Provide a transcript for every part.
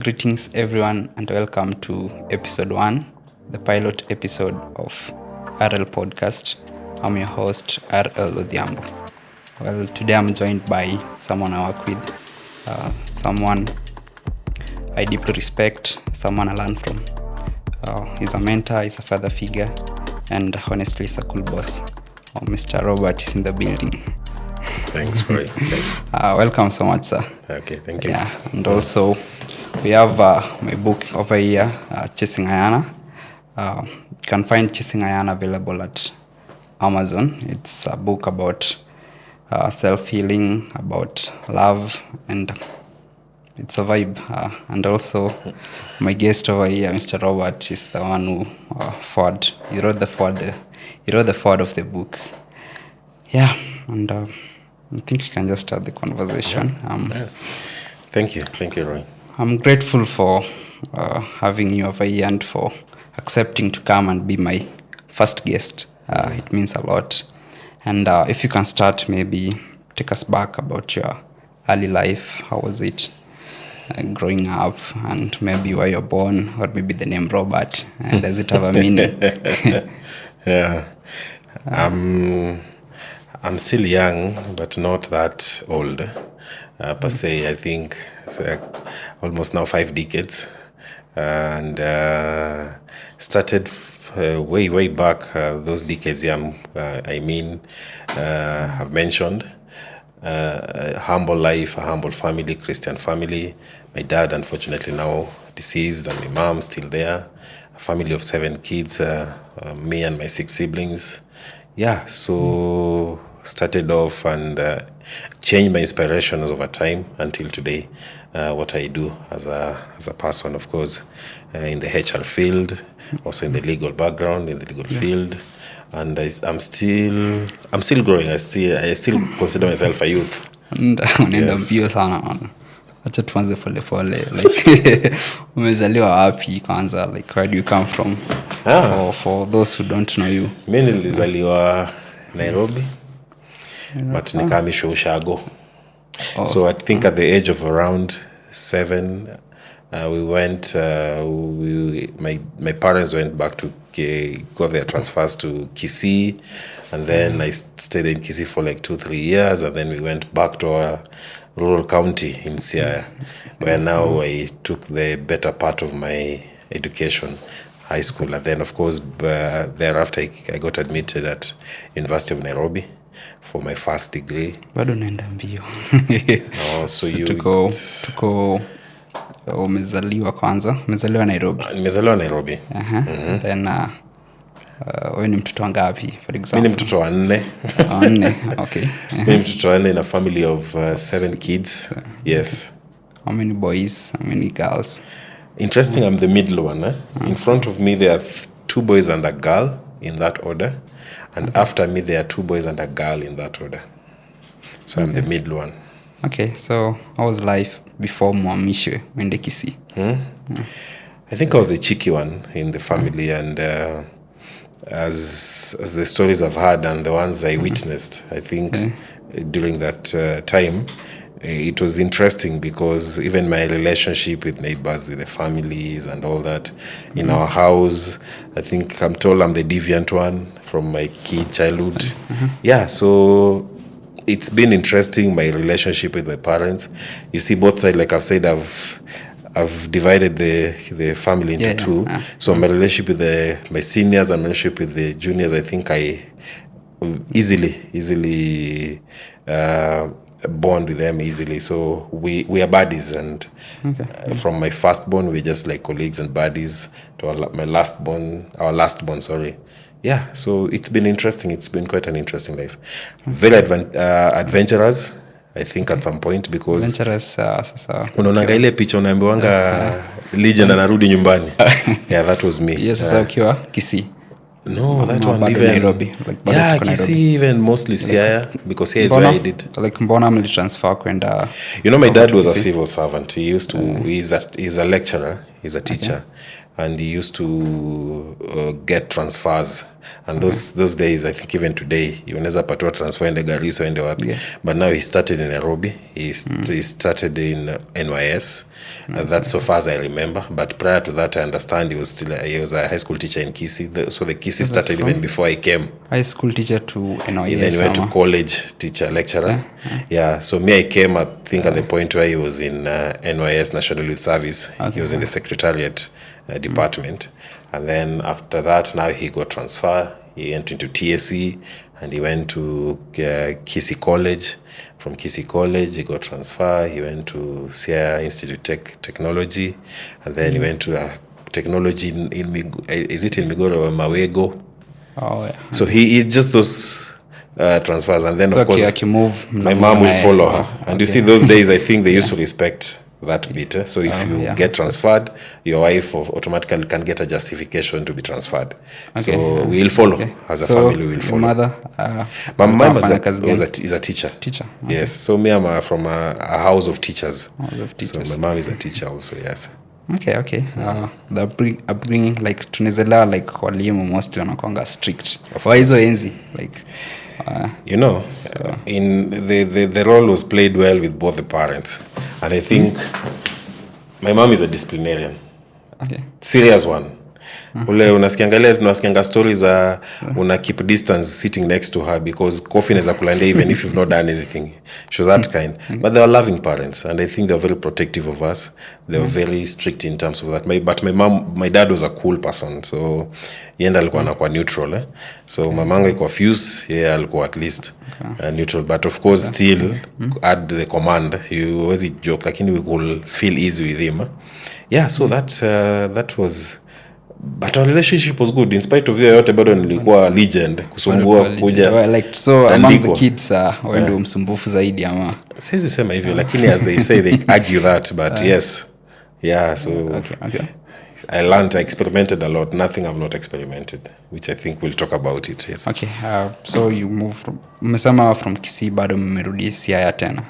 Greetings, everyone, and welcome to episode 1, the pilot episode of RL Podcast. I'm your host, RL Odhiambo. Well, today I'm joined by someone I work with, someone I deeply respect, someone I learn from. He's a mentor, he's a father figure, and honestly, he's a cool boss. Mr. Robert is in the building. Thanks, Roy. Thanks. Welcome so much, sir. Okay, thank you. Yeah, and also we have my book over here, Chasing Ayana. You can find Chasing Ayana available at Amazon. It's a book about self-healing, about love, and it's a vibe. And also, my guest over here, Mr. Robert, is the one who he wrote the forward of the book. Yeah, and I think you can just start the conversation. Thank you, Roy. I'm grateful for having you over here and for accepting to come and be my first guest. It means a lot. And if you can start, maybe take us back about your early life. How was it growing up, and maybe where you're born, or maybe the name Robert, and does it have a meaning? Yeah. I'm still young, but not that old. Per se, I think it's almost now 5 decades. And started way back, those decades, I've mentioned. A humble life, a humble family, Christian family. My dad, unfortunately, now deceased, and my mom still there. A family of 7 kids, me and my 6 siblings. Yeah, so started off and changed my inspirations over time until today. What I do as a person, of course, in the HR field, also in the legal background, in the legal field, and I'm still growing. I still consider myself a youth. Unaenda mbio sana man. Acha tuanze pole pole, like umezaliwa wapi kwanza, like where do you come from? For those who don't know you. Mimi nilizaliwa Nairobi, but nikamishwa Ushago. So I think at the age of around 7, we went. My parents went back to got their transfers to Kisii, and then I stayed in Kisii for like 2-3 years, and then we went back to our rural county in Siaya, where now I took the better part of my education, high school, and then of course thereafter I got admitted at University of Nairobi for my first degree. Bado naenda mbio. So tuko umezaliwa kwanza, umezaliwa Nairobi. Nimezaliwa Nairobi. Then wewe ni mtoto wangapi, for example? Mimi ni mtoto wa 4. 4, okay. Mimi ni mtoto wa 4 in a family of 7 kids. Yes. How many boys, how many girls? Interesting, I'm the middle one. In front of me there are 2 boys and a girl, in that order. And after me there are 2 boys and a girl, in that order. So I'm the middle one. Okay, so how was life before muhamishwe mwende Kisii? I think I was a cheeky one in the family, and as the stories I've heard and the ones I witnessed, I think during that time, it was interesting because even my relationship with neighbors, with the families and all that, in our house, I think I'm told I'm the deviant one from my childhood. Yeah, so it's been interesting, my relationship with my parents. You see both sides, like I've said, I've divided the family into 2. So my relationship with my seniors and my relationship with the juniors, I think I easily bond with them easily. So we are buddies, and from my firstborn, we're just like colleagues and buddies to our last born. Yeah, so it's been interesting. It's been quite an interesting life. Very adventurous, I think, at some point, because adventurous sasa. Unaona ile picha unaambiwanga legend anarudi nyumbani. Yeah, that was me. Yes, sasa ukiwa Kisii. No, that one even Nairobi, like Kisii, even mostly Siaya, because here is where I did. Like mbona mli transfer kwenda? My dad was a civil servant. He used to he's a lecturer, he's a teacher. And he used to get transfers And those days, I think even today, unaweza patwa transfer ende Garissa ende wapi. But now he started in Nairobi. He started in NYS. That's so far as I remember. But prior to that, I understand he was a high school teacher in Kisii. So the Kisii started even before I came. High school teacher to NYS. Then he went to college, teacher, lecturer. Yeah. So me, I came, I think, at the point where he was in NYS, National Youth Service. He was in the Secretariat department. And then after that, now he got transfer. He went into TSC and he went to Kisii College. From Kisii College, he got transfer. He went to Siaya Institute Technology. And then he went to technology is it in Migoro or Mawego? Oh, yeah. So he just those transfers. And then, so of course, my mom will follow her. And you see, those days, I think they used to respect that bit. So if you get transferred, your wife automatically can get a justification to be transferred. So we will follow. As a family, we will follow. Mother, my mom is a teacher. Teacher. Yes. So me, I'm from a house of teachers. House of teachers. So my mom is a teacher also, yes. Okay. The upbringing, like tunizela, like walimu mostly wanakuanga strict. Kwa hizo enzi, like you know, in the role was played well with both the parents, and I think my mom is a disciplinarian, serious one. Ule unasikianga stories za una keep distance sitting next to her because coffee inaweza kulandia even if you've not done anything. She was that kind. But they were loving parents, and I think they were very protective of us. They were very strict in terms of that. But my dad was a cool person, so yenda alikuwa anakuwa neutral. So mamangu iko fuse, alikuwa at least neutral. But of course still at the command, you always joke, lakini we could feel easy with him. So that was. But our relationship was good in spite of yote bado nilikuwa legend kusumbua kuja like so among the kids when do msumbufu zaidi ama siwezi sema hivyo lakini as they say they argue that but yes so okay. I experimented a lot. Nothing I've not experimented, which I think we'll talk about it. Yes. Okay. So you move from Kisii bado mmerudi Siaya tena.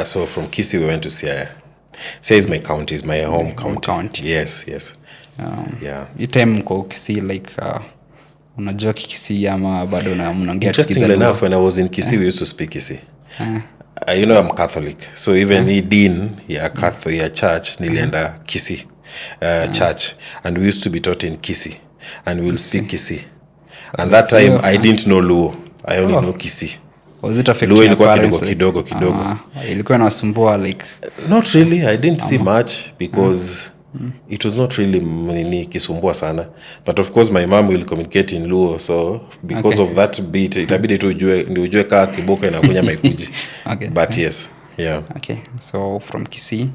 So from Kisii we went to Siaya. Siaya is my county, is my home county. Yes. You time mko Kisii like unajua Kisii ama bado na mnaongea Interestingly enough, when I was in Kisii we used to speak Kisii. You know I'm Catholic, so even dean Catholic church nilienda Kisii church, and we used to be taught in Kisii, and we'll speak Kisii. And that time I didn't know Luo, I only know Kisii. Was it affecting Luo ilikuwa kidogo ilikuwa inasumbua like not really. I didn't see much because it was not really kisumbua sana, but of course my mom will communicate in Luo, so because of that bit itabidi tu ujue kaa kiboka inakunya maikuji. But yes. Okay, so from Kisii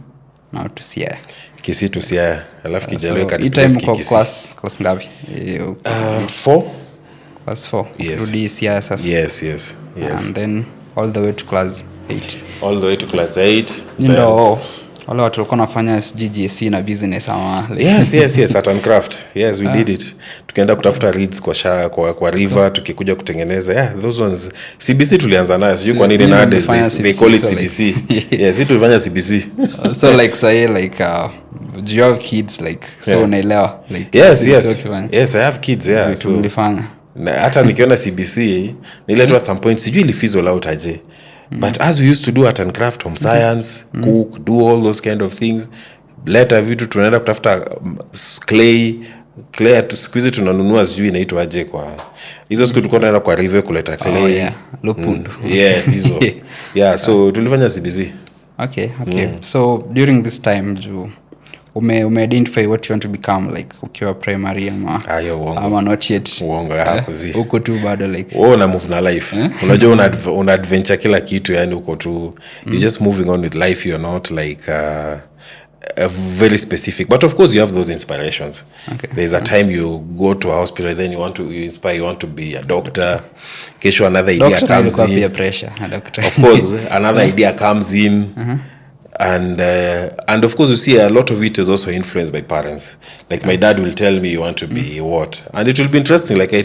now to Siaya. Kisii to Siaya, alafu kijalo time kwa class ngapi? 4. Class 4. Rudi Siaya sasa. Yes. And then all the way to class 8. All the way to class 8. Ndio wale watu walikuwa nafanya GGC na business ama like yes art and craft. Yes, we did it. Tukaenda kutafuta reeds kwa river, tukikuja kutengeneza those ones. CBC tulianza nayo, sijui kwa nini nowadays they call it CBC. Yes, it tulifanya CBC. So like say like do you have kids like so unaelewa like yes I have kids so tulifanya na hata nikiona CBC niletwa at some point sijui ilifizzle out aje. But as we used to do art and craft, home science, cook, do all those kind of things, later vitu tunaenda kutafuta clay siku tunanunua sijui inaitwa aje kwa hizo siku tulikuwa tunaenda kwa river kuleta clay. Lupundu. Yes, hizo. So tulifanya CBC. Okay. So during this time ume identify what you want to become like ukiwa primary ama not yet. Uongo hapo zi. Uko tu bado like na move na life. Unajua una adventure kila kitu, yani uko tu you're just moving on with life. You're not like very specific, but of course you have those inspirations. There's a time you go to a hospital, then you want to be a doctor. Kesho another idea comes in. Doctor pressure, doctor. Of course another idea comes in. And of course you see a lot of it is also influenced by parents. Like my dad will tell me you want to be what, and it will be interesting. Like I'll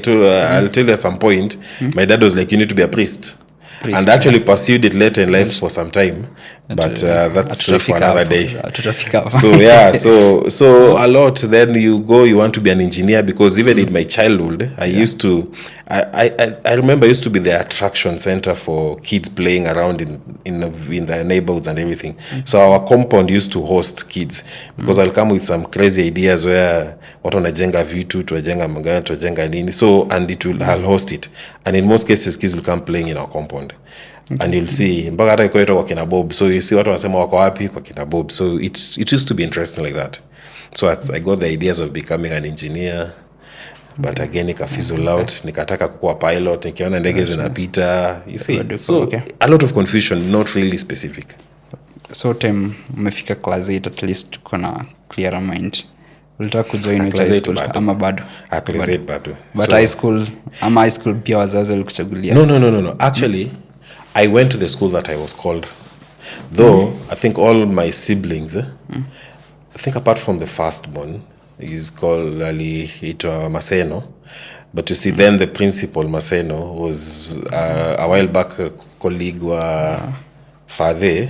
tell you at some point, my dad was like, you need to be a priest. and actually pursued it later in life for some time, but that's story for another day. So yeah, so a lot, then you want to be an engineer, because even in my childhood I used to I remember I used to be the attraction center for kids playing around in the neighborhoods and everything. So our compound used to host kids, because I'll come with some crazy ideas where watu wanajenga vitu, tunajenga magari, tunajenga nini, so and I'll host it, and in most cases kids will come playing in our compound. And you'll see mpaka hata iko yetu kwa kina Bob, so you see watu wanasema wako wapi kwa kina Bob, so it used to be interesting like that. So I got the ideas of becoming an engineer, but again ikafizzle out. Nikataka kuwa pilot, nikiona ndege zinapita, you see, so a lot of confusion, not really specific. So time umefika class 8, at least kuna clear mind. Ulitaka kujoin which high school ama bado? Class 8 bado. But so, high school pia wazazi walikuchagulia? No. Actually, I went to the school that I was called. Though I think all my siblings, I think apart from the firstborn, is called Maseno. But you see, then the principal, Maseno, was a while back a colleague wa Father.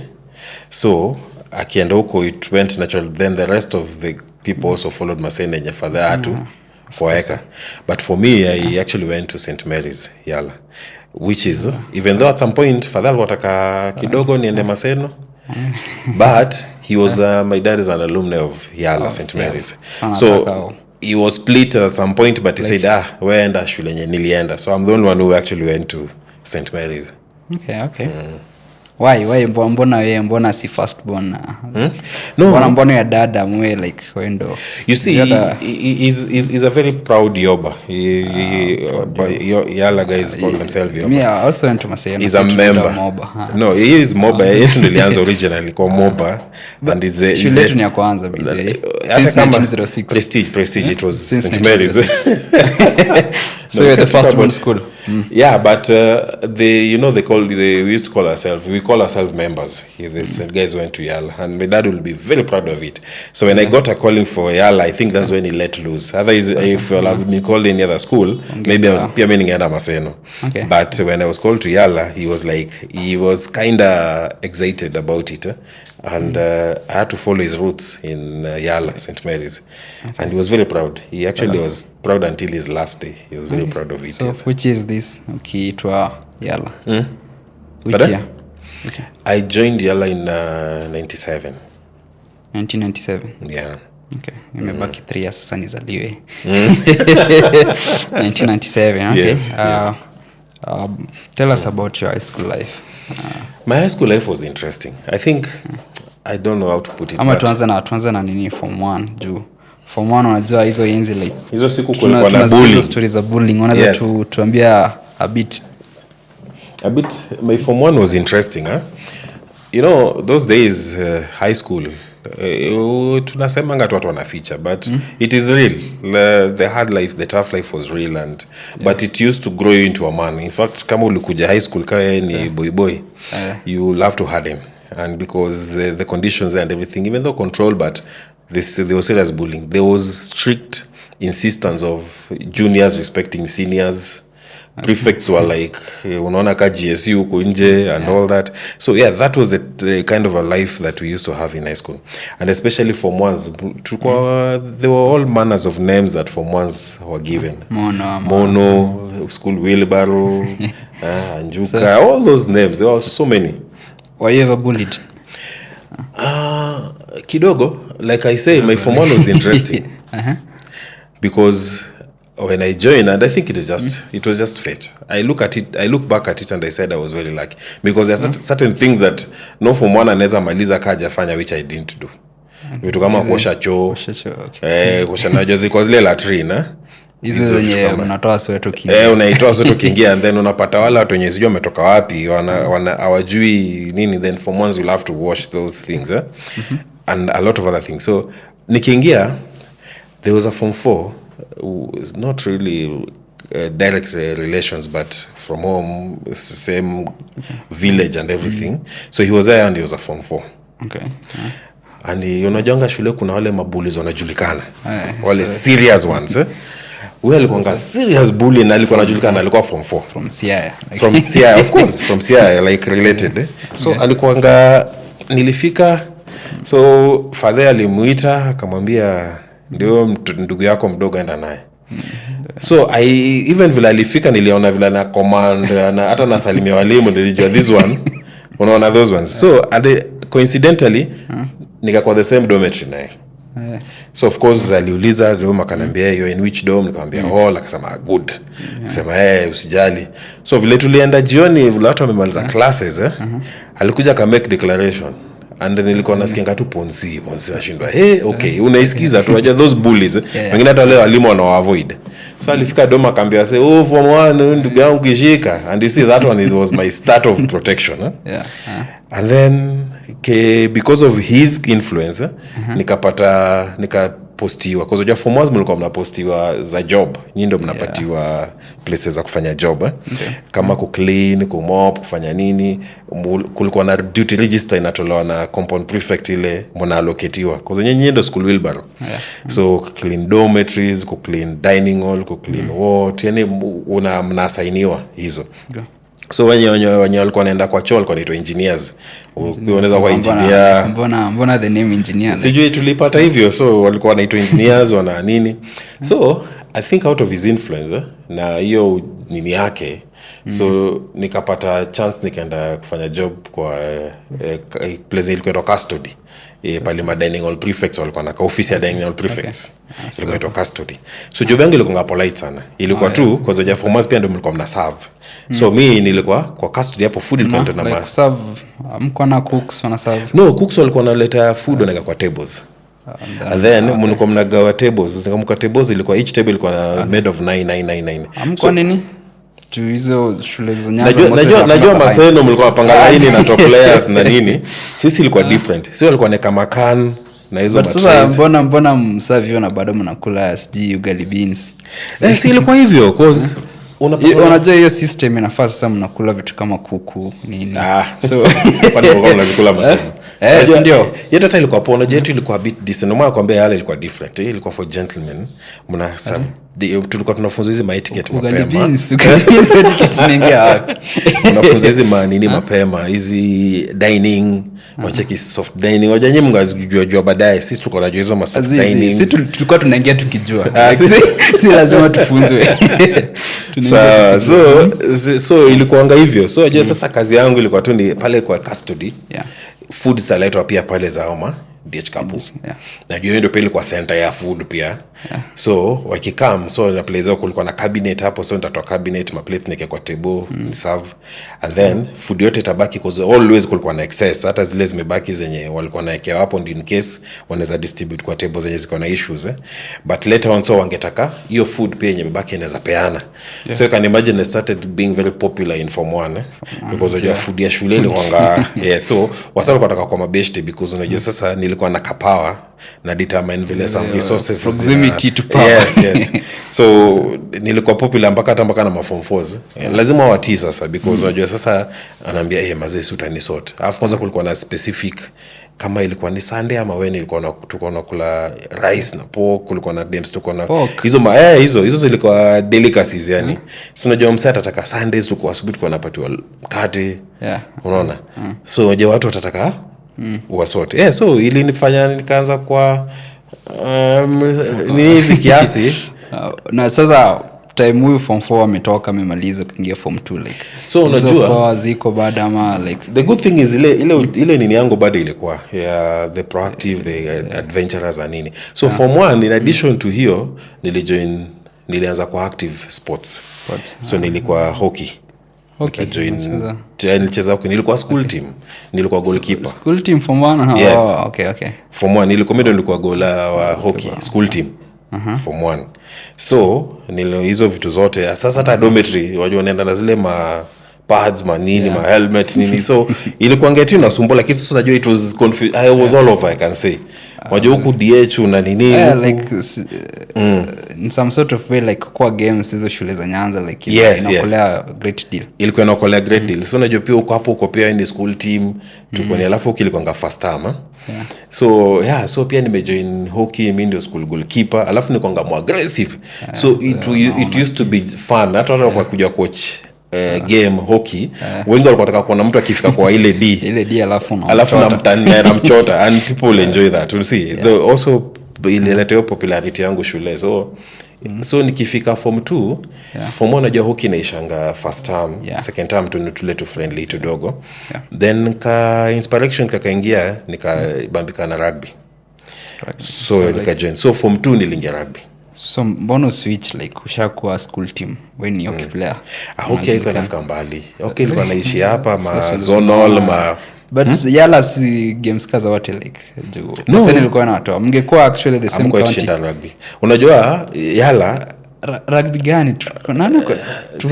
So, akienda huko, it went natural. Then the rest of the people also followed Maseno and Father Atu for Eka. But for me, I actually went to St. Mary's, Yala. Which is, even though at some point, Father wataka kidogo niende Maseno, but he was, my dad is an alumni of Yala, St. Mary's. So, he was split at some point, but he said, weenda shule nye nilienda. So, I'm the only one who actually went to St. Mary's. Okay. Why mbona si firstborn? No. Mbona ya dada mwe like wendo? You see, he's a very proud Yoba. Yala guys call themselves Yoba. Me, I also went to Maseno. He's a member. No, he is Moba. Yetu nilianza originally kwa Moba. And it's a... Shule yetu ni ya kwanza bide. Since 1906. Prestige, it was St. Mary's. So you're the firstborn school? Yeah, but we used to call ourselves, we call ourselves members. These guys went to Yala, and my dad will be very proud of it. So when I got a calling for Yala, I think that's when he let loose. Otherwise, if I'll have been called any other school, maybe I would be ningeenda Maseno. Okay. But when I was called to Yala, he was kind of excited about it. And I had to follow his roots in Yala, St. Mary's. Okay. And he was very proud. He actually was proud until his last day. He was very proud of it. So, yes. Which is this? Okay, to Yala. Which year? Okay. I joined Yala in 97. 1997? Yeah. Okay. Nimebaki 3 years sasa nizaliwe. 1997, okay. Yes. Tell us about your high school life. My high school life was interesting. I think, I don't know how to put it. Ama tuanze na nini form 1 juu. Form 1 unajua hizo enzi like. Hizo siku kulikuwa na bullying. Stories za bullying. Unaweza tuambia a bit. My form 1 was interesting, huh? You know, those days, high school, tunasemanga tu watu wanaficha, but it is real. The hard life, the tough life was real, but it used to grow you into a man. In fact, kama ulikuja high school kawe ni boy, you will have to harden. And because the conditions there and everything, even though controlled, but there was serious bullying. There was strict insistence of juniors respecting seniors. Prefects were like, unaona ka GSU huko nje and all that. So yeah, that was the kind of a life that we used to have in high school. And especially form 1s, there were all manners of names that form 1s were given. Mono, school wheelbarrow, Anjuka, all those names. There were so many. Were you ever bullied? Kidogo. Like I say, my form 1 was interesting. Because when I joined, and I think it was just fate. I look back at it and I said I was very lucky. Because there are certain things that no form 1 anaweza maliza kaja fanya which I didn't do. Vitu kama kuosha choo. Kuosha najo ziko zile latrine, hizo zenye unatoa sweat ukiingia. Unaitoa sweat ukiingia, and then unapata wala watu wenye sijui wametoka wapi, hawajui nini, then form 1s will have to wash those things, and a lot of other things. So nikiingia, there was a form 4 who is not really direct relations, but from home, same village and everything. So he was there and he was a form 4. Okay. And unajonga shule kuna wale mabulis wanajulikana. Wale serious ones. Huyo alikuwa serious bully na alikuwa anajulikana, alikuwa form 4 from Siaya. From Siaya, of course, from Siaya, like related. So alikuwa nilifika, so father alimuita akamwambia ndio ndugu yako mdogo enda naye. So even vile alifika niliona vile na command na hata nasalimia walimu, nilijua this one unaona those ones. So coincidentally nikakuwa the same dormitory naye. So of course aliuliza room, akanambia you in which dorm, nikamwambia hall, akasema good. Akasema usijali. So vile tulienda jioni, vile watu wamemaliza classes alikuja ka make declaration. And then nilikuwa nasikia tu ponzi washindwa. Okay, unaisikiza tu aje those bullies. Wengine hata leo walimu wana avoid. So alifika doma akaambia say form 1 ndugu yangu kishika, and you see that one was my start of protection. And then because of his influence nikapostiwa, because unajua form 1 mlikuwa mnapostiwa za job, nyinyi ndio mnapatiwa places za kufanya job kama ku clean, ku mop, kufanya nini. Kulikuwa na duty register inatolewa na compound prefect, ile mnaallocatiwa because nyinyi ndio school wheelbarrow. So clean dormitories, ku clean dining hall, ku clean what, yani mnaassigniwa hizo. So wenye walikuwa wanaenda kwa choo walikuwa wanaitwa engineers. Unaweza kuwa engineer. Mbona the name engineer? Sijui tulipata hivyo, so walikuwa wanaitwa engineers wana nini. So I think out of his influence na hiyo nini yake, so nikapata chance nikaenda kufanya job kwa place ilikuwa custody. Pale ma dining hall prefects walikuwa na office ya dining hall prefects. Ilikuwa custody. So job yangu ilikuwa polite sana. Ilikuwa tu kwa sababu formers pia ndio mlikuwa mna serve. So mimi nilikuwa kwa custody hapo, food ilikuwa ndio na serve. Mko na cooks wana serve? No, cooks walikuwa wanaleta food wanaweka kwa tables. And then mlikuwa mnagawa tables. Kama tables ilikuwa each table ilikuwa made of 9. Mko nini? Hizo shule za Nyanza najua maseno mlikuwa panga line na top players na nini. Sisi ilikuwa different. Sisi walikuwa na kama can na hizo matrays. Sasa mbona msavio na bado mnakula siji ugali beans? Si ilikuwa hivyo cause unajua hiyo system inafaa sasa mnakula vitu kama kuku nini. So kwani mbona mnazikula maseno? Ndio. Yetu hata ilikuwa hapo, unajua yetu ilikuwa a bit decent. Ndio maana nakwambia yale ilikuwa different. Hii ilikuwa for gentlemen. Tulikuwa tunafunzwa hizi etiquette mapema. Etiquette ningia wapi? Tunafunzwa hizi nini mapema, hizi dining, wacheki soft dining. Waje nyinyi mngajua baadaye, sisi tuko na hizo soft dining. Sisi tulikuwa tunaingia tukijua. Si lazima tufunzwe. So ilikuanga hivyo. So unajua sasa kazi yangu ilikuwa tu ni pale kwa custody. Food salaitwa pia pale za Oma DH campus. Na jioni ndio pale kwa center ya food pia. So wakikam, so na place zao kulikuwa na cabinet hapo, so nitatoa cabinet, ma plates nike kwa table, ni serve. And then food yote tabaki because always kulikuwa na excess, hata zile zimebaki zenye walikuwa naekea hapo in case wanaweza distribute kwa table zenye ziko na issues But later on so wangetaka hiyo food pia yenye imebaki inaweza peana. So you can imagine it started being very popular in form 1 because unajua food ya shule ilikuwa so wasao wataka kwa mabeshte because unajua sasa nilikuwa na kapawa na determine vile some resources proximity to power. Yes. So nilikuwa popular mpaka na form 4s. Lazima watii sasa because unajua sasa anaambia mazee utani sort. Alafu kwanza kulikuwa na specific, kama ilikuwa ni Sunday ama wewe tulikuwa nakula rice na pork, kulikuwa na games tulikuwa na hizo zilikuwa delicacies yani. So unajua msata atataka Sundays tulikuwa asubuhi tulikuwa napatiwa mkate. Unaona? So unajua watu watataka wasote. So ili nifanya nikaanza kwa ni hivi kiasi. Na sasa time huyu form 4 ametoka amemaliza kuingia form 2 like. So unajua kwa ziko baada ama like the good thing is ile nini yangu bado ilikuwa the proactive, the adventurous and nini. So form 1 in addition to hiyo nilianza kwa active sports. So nilikuwa hockey. Nilicheza hockey, nilikuwa school team, nilikuwa goalkeeper. School team form 1? Yes. Okay. Form 1 nilikuwa goala wa hockey, school team. Form 1. So hizo vitu zote sasa hata dormitory wajua naenda na zile pads manini ma helmet nini, so ilikuwa ngeti unasumbua, lakini sasa unajua it was I was all over, I can say. Wajua huku DH una nini like in some sort of way like kwa games hizo shule za Nyanza like inakolea great deal. Ilikuwa inakolea great deal. So unajua pia uko hapo uko pia in the school team tuko ni alafu kilikuwa first time So pia nimejoin hockey, mimi ndio school goalkeeper, alafu nikonga more aggressive. So it used to be fun. Hata kwa kuja coach game hockey, wengi walikuwa wanataka kuona mtu akifika kwa ile D alafu namchota and people enjoy that, you see. Also ilileta popularity yangu shule, so nikifika form 2 form 1 najua hockey naishanga first term, second term tule tu friendly kidogo, then inspiration kakaingia nikabambika na rugby. So nikajoin, so form 2 niliingia rugby. So mbona switch like ushakuwa school team when you hockey player? Hockey ilikuwa nafika mbali. Hockey ilikuwa naishi hapa zonal but yala si games kaza wote like no ilikuwa na watu mngekuwa actually the same county rugby. Unajua yala rugby gani nani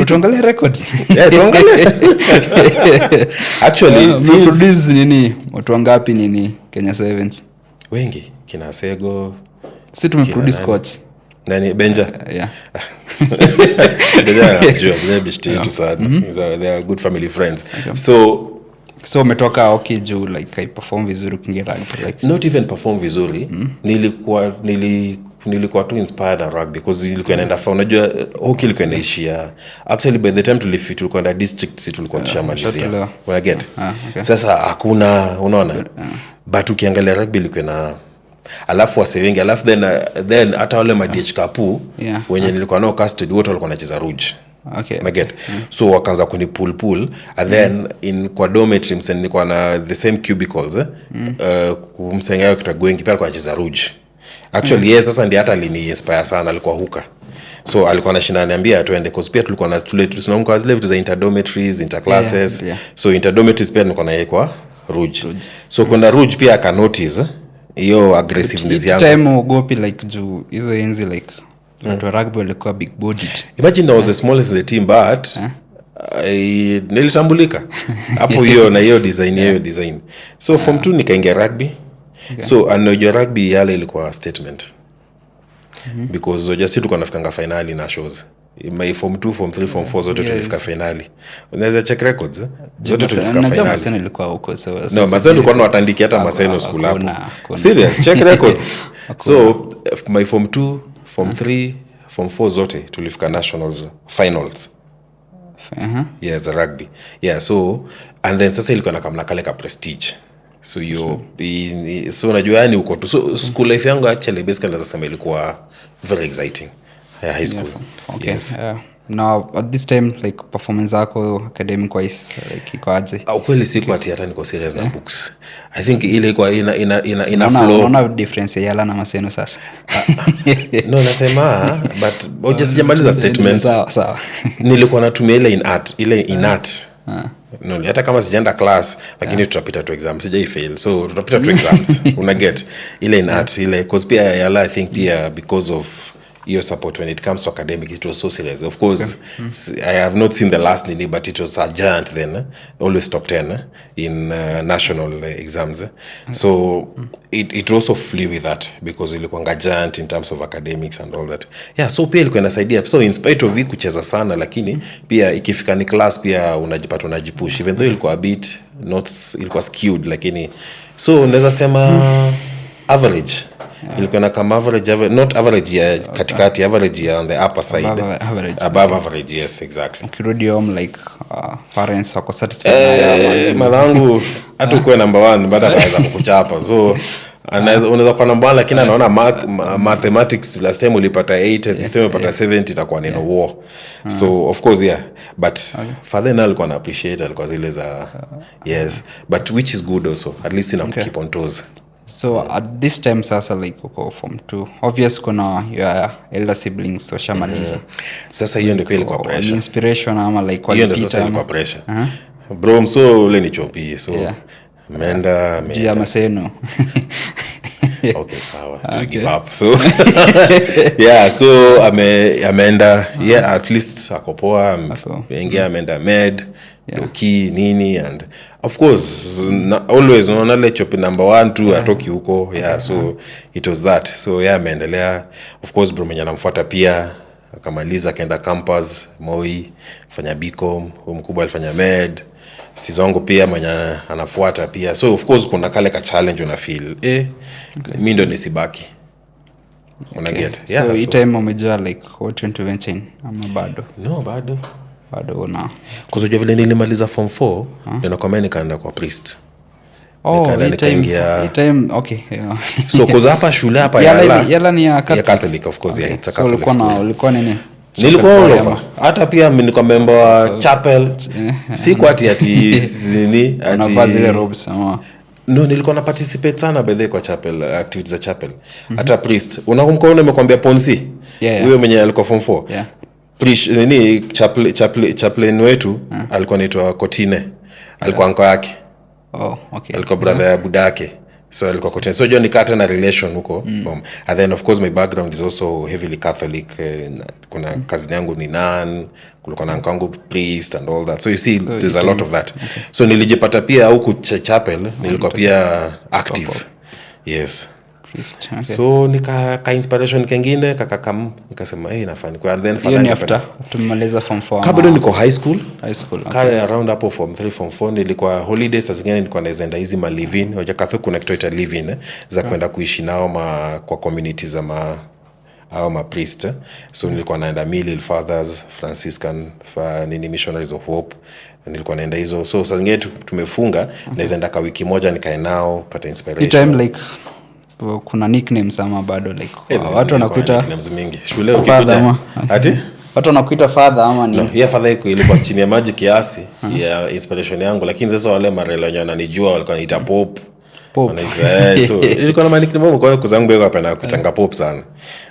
tuangalie records tuangalie actually produce nini watu wangapi nini Kenya Sevens wengi kina Sego si tumeproduce coach nani Benja Benja bishti tu sana, they are good family friends. So umetoka okay juu like I perform vizuri kinge rugby like not even perform vizuri, nilikuwa tu inspired na rugby because ilikuwa inaenda fa, unajua hockey ilikuwa inaishia actually by the time tulikuwa na district tulikuwa tushamalizia, when I get sasa hakuna, unaona but ukiangalia rugby ilikuwa na alafu wase wengi, alafu then hata wale madh kapu wenye nilikuwa nao custody wote walikuwa wanacheza rouge. Get so wakaanza kuni pull and then in kwa dormitory mseni nilikuwa na the same cubicles kumsenga kitagwengi pia alikuwa anacheza rouge actually sasa ndiye hata alini inspire sana, alikuwa huka, so alikuwa anashinda niambia tuende cause pia tulikuwa na tunaomka zile vitu za interdormitories interclasses so interdormitories pia nilikuwa na kwa rouge so kwenda rouge pia aka notice hiyo aggressiveness yangu time ugopi like juu hizo enzi like to rugby walikuwa big bodied. Imagine I was the smallest in the team but nilitambulika hapo hiyo na hiyo design so form 2 nikaingia rugby. So anojua rugby yale ilikuwa statement because unajua sisi tulikuwa tunafikanga finali na shows my form 2 form 3 form 4 zote tulifika finali, unaweza check records zote tulifika finali. Maseno ilikuwa huko so no Maseno tulikuwa tunatandiki hata Maseno school hapo serious check records so my form 2 form 3 form 4 zote tulifika nationals finals yes rugby so and then sasa ilikuwa nakamna kale ka prestige so so unajua yani uko tu so school life yangu actually basically nasema ilikuwa very exciting high school. Yes. Now at this time like performance yako academic wise like iko aje? Ukweli siku ati hata niko serious na books. I think ile iko ina flow. Unaona difference ya na Maseno sasa? No nasema but hoja sijamaliza statement. Sawa. Nilikuwa natumia ile in art. No, hata kama sijaenda class lakini tutapita tu exams, sijai fail so tutapita tu exams una get ile in art ile cause pia yala I think pia because of your support when it comes to academic it was so serious of course. I have not seen the last nini but it was a giant then always top 10 in national exams so it also flew with that because ilikuwa giant in terms of academics and all that so pia ilikuwa inasaidia so in spite of kucheza sana lakini pia ikifika ni class pia unajipata unajipush even though ilikuwa a bit not ilikuwa skewed lakini so unaweza sema average ilikuwa na kama average not average ya katikati average ya on the upper side above average yes exactly. Ukirudi home like parents wako satisfied na malangu hata uko number 1 baada anaweza kukuchapa so unaweza kuwa number 1 lakini anaona mathematics last time ulipata 8 this time ulipata 7 itakuwa neno war so of course but father now alikuwa na appreciate alikuwa zile za yes but which is good also at least ina keep on toes. So at this time sasa like uko form 2 obvious kuna your elder siblings so shamaliza sasa hiyo ndio ilikuwa pressure inspiration ama like quality time hiyo ndio sasa ilikuwa pressure bro so ule ni chopi so Menda ya Maseno okay sawa to give up so so ameenda at least akopoa ingia ameenda med doki nini and of course always unaona le chopi number 1 2 atoki huko so it was that so ameendelea of course bro mwenye anamfuata pia akamaliza akaenda campus Moi fanya BCom mkubwa alifanya med sizo wangu pia mwenye anafuata pia, so of course kuna kale ka challenge una feel mimi ndo nisibaki. Unaget? Yeah, so time umejua like what went to venture ama bado? No, bado una kuzojua vile nilimaliza form 4 ndio kwa mimi nikaenda kwa priest. Nikaingia time okay, yeah. So kuzo hapa shule hapa yala ni ya Catholic of course, yeah, it's a Catholic school. So ulikuwa nini? Nilikuwa all over. Hata pia mimi nilikuwa member wa chapel. Si kwa ati nini ati zile robes ama no, nilikuwa na participate sana by the kwa chapel activities za chapel. Hata priest unakumbuka nimekwambia Ponsi huyo mwenye alikuwa form 4 priest nini chaplain wetu alikuwa anaitwa Kotine, alikuwa anko yake. Okay. Alikuwa brother ya budake. So alikuwa Kotine. So John nikata na relation huko. And then of course my background is also heavily Catholic. Kuna cousin yangu ni nun, kulikuwa na ankangu priest and all that. So you see there's a lot of that. Okay. So nilijipata pia huko chapel, nilikuwa pia active. Yes. Priest. Okay. So nika inspiration kingine nikasema nafanya kwa then finally after tumaliza form 4 kabla niko high school okay. Around hapo form 3 form 4 nilikuwa holidays as again, nilikuwa naenda hizi ma live in hoja Catholic kuna kitu live in za kwenda kuishi nao kwa community za ma priest. So nilikuwa naenda Mill Fathers, Franciscan Missionaries of Hope, nilikuwa naenda hizo. So sasa zingine tumefunga naweza enda kwa wiki moja nikae nao pata inspiration. Time like kuna nicknames ama bado like watu wanakuita nicknames mingi shule ukikuja ati watu wanakuita father ama ni no, father ilikuwa chini ya maji kiasi ya inspiration yangu, lakini sasa wale marela wenye wananijua walikuwa wanaita pop. So ilikuwa na nickname kwa kuzangu bego hapa kutanga pop sana.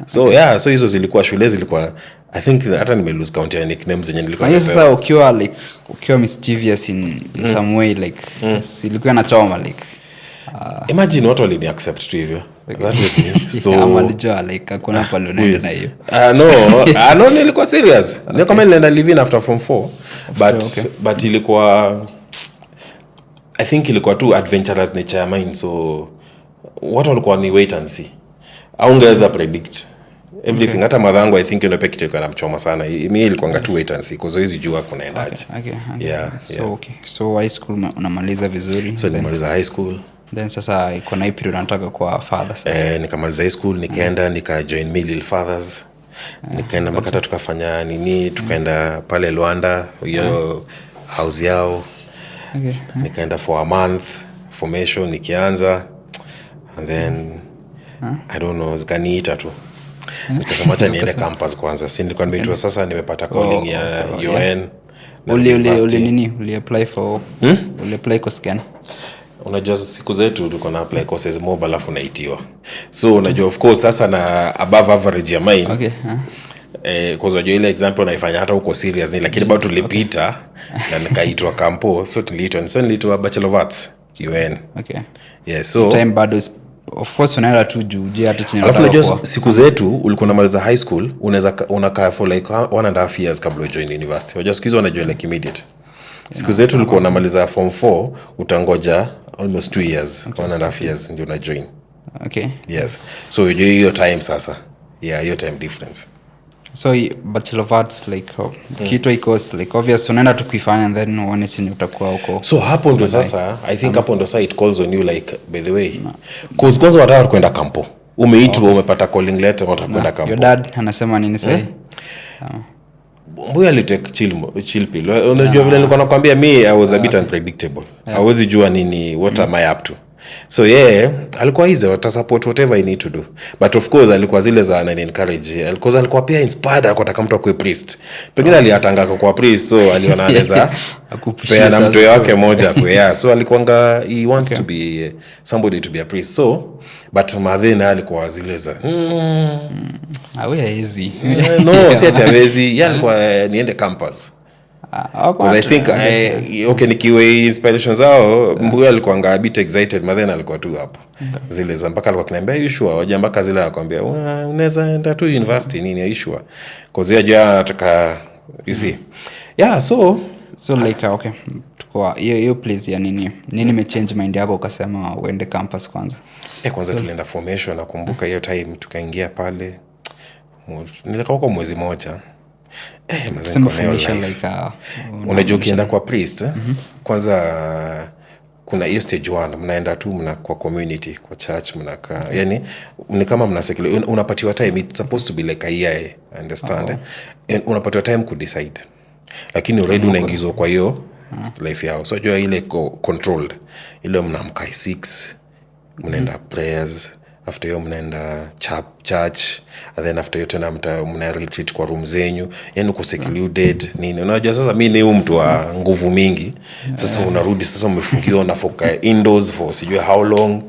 So so hizo zilikuwa shule zilikuwa I think hata nime lose count ya nicknames zenye nilikuwa napewa. Sasa ukiwa mischievous in some way like silikuwa na choma like imagine watu walini accept tu hivyo. That was me. So amadijua like hakuna pale unaenda na hiyo. No, nilikuwa serious. Ndio kama nilienda live in after form 4 but ilikuwa I think ilikuwa too adventurous nature ya mine, so watu walikuwa ni wait and see. Haungeweza predict everything. Hata madhangu I think peke yake kana mchoma sana. Mimi ilikuwa ngatu wait and see because hizi jua kunaendaje. So high school unamaliza vizuri. So nimaliza high school. Then sasa iko na ipi unataka kwa father sasa? Nikamaliza high school nikaenda nika Mill Fathers. Nikaenda mpaka tukafanya tukaenda pale Luanda hiyo house yao. Nikaenda for a month formation nikianza, and then I don't know zikaniita tu nikasema acha niende campus kwanza. Si nilikuwa nimeitwa sasa nimepata calling ya UN. Uli apply for uli apply kwa scan. Unajua siku zetu tulikuwa na apply courses mob alafu naitiwa. So unajua of course sasa na above average ya mine. Kwa sababu ile example naifanya hata uko serious ni, lakini bado tulipita na nikaitwa campo. So niliitwa Bachelor of Arts UN. So time bado of course unaenda tu juu hata chini. Alafu unajua siku zetu ulikuwa unamaliza high school unakaa for like 1.5 years kabla join university. Unajua siku hizo unajoin like immediate. Siku zetu ulikuwa unamaliza form 4 utangoja almost 2 years, 1.5 years ndio una join. Yes. So hiyo time sasa. Hiyo time difference. So Bachelor of Arts like kitu iko's like obvious unaenda tu kuifanya and then uone chini utakuwa huko. So hapo ndo sasa I think hapo ndo sasa it calls on you like by the way cause kwanza wataka kwenda campo. Umeitwa umepata calling letter unataka kwenda campo. Your dad anasema nini sasa? Mbuya alitake chill pill. Unajua vile nilikuwa nakwambia me I was a bit unpredictable. Hawezi jua nini what am I up to. So alikuwa hizo wata support whatever I need to do. But of course alikuwa zile za encourage. Alikuwa pia inspired akataka mtu akue priest. Pengine aliatanga kwa priest, so aliona anaweza kupea na mtu wake moja kwa. So alikuwa he wants to be somebody to be a priest. So but madhena alikuwa zile za hawezi. No, si hawezi. Alikuwa niende campus. Because I think nikiwe inspirations zao Mbuya alikuwa a bit excited, but then alikuwa tu hapo zile za mpaka alikuwa kuniambia you sure waje mpaka zile akwambia unaweza enda tu university nini you sure because yeye anataka you see so like tukua hiyo place ya nini imechange mind yako ukasema uende campus kwanza? Kwanza tulienda formation nakumbuka hiyo time tukaingia pale nilikaa huko mwezi moja Some information like unajua ukienda kwa priest kwanza kuna hiyo stage 1 mnaenda tu mna kwa community kwa church mnakaa yani ni kama mna secular unapatiwa time, it's supposed to be like a year, I understand unapatiwa time ku decide, lakini already unaingizwa kwa hiyo life yao, so jua ile controlled, ile mnaamka 6 mnaenda prayers, after hiyo mnaenda church, and then after hiyo tena mna retreat kwa room zenyu, yani uko secluded nini. Unajua sasa mimi ni mtu wa nguvu mingi, sasa unarudi sasa umefungiwa na foka indoors for sijui how long,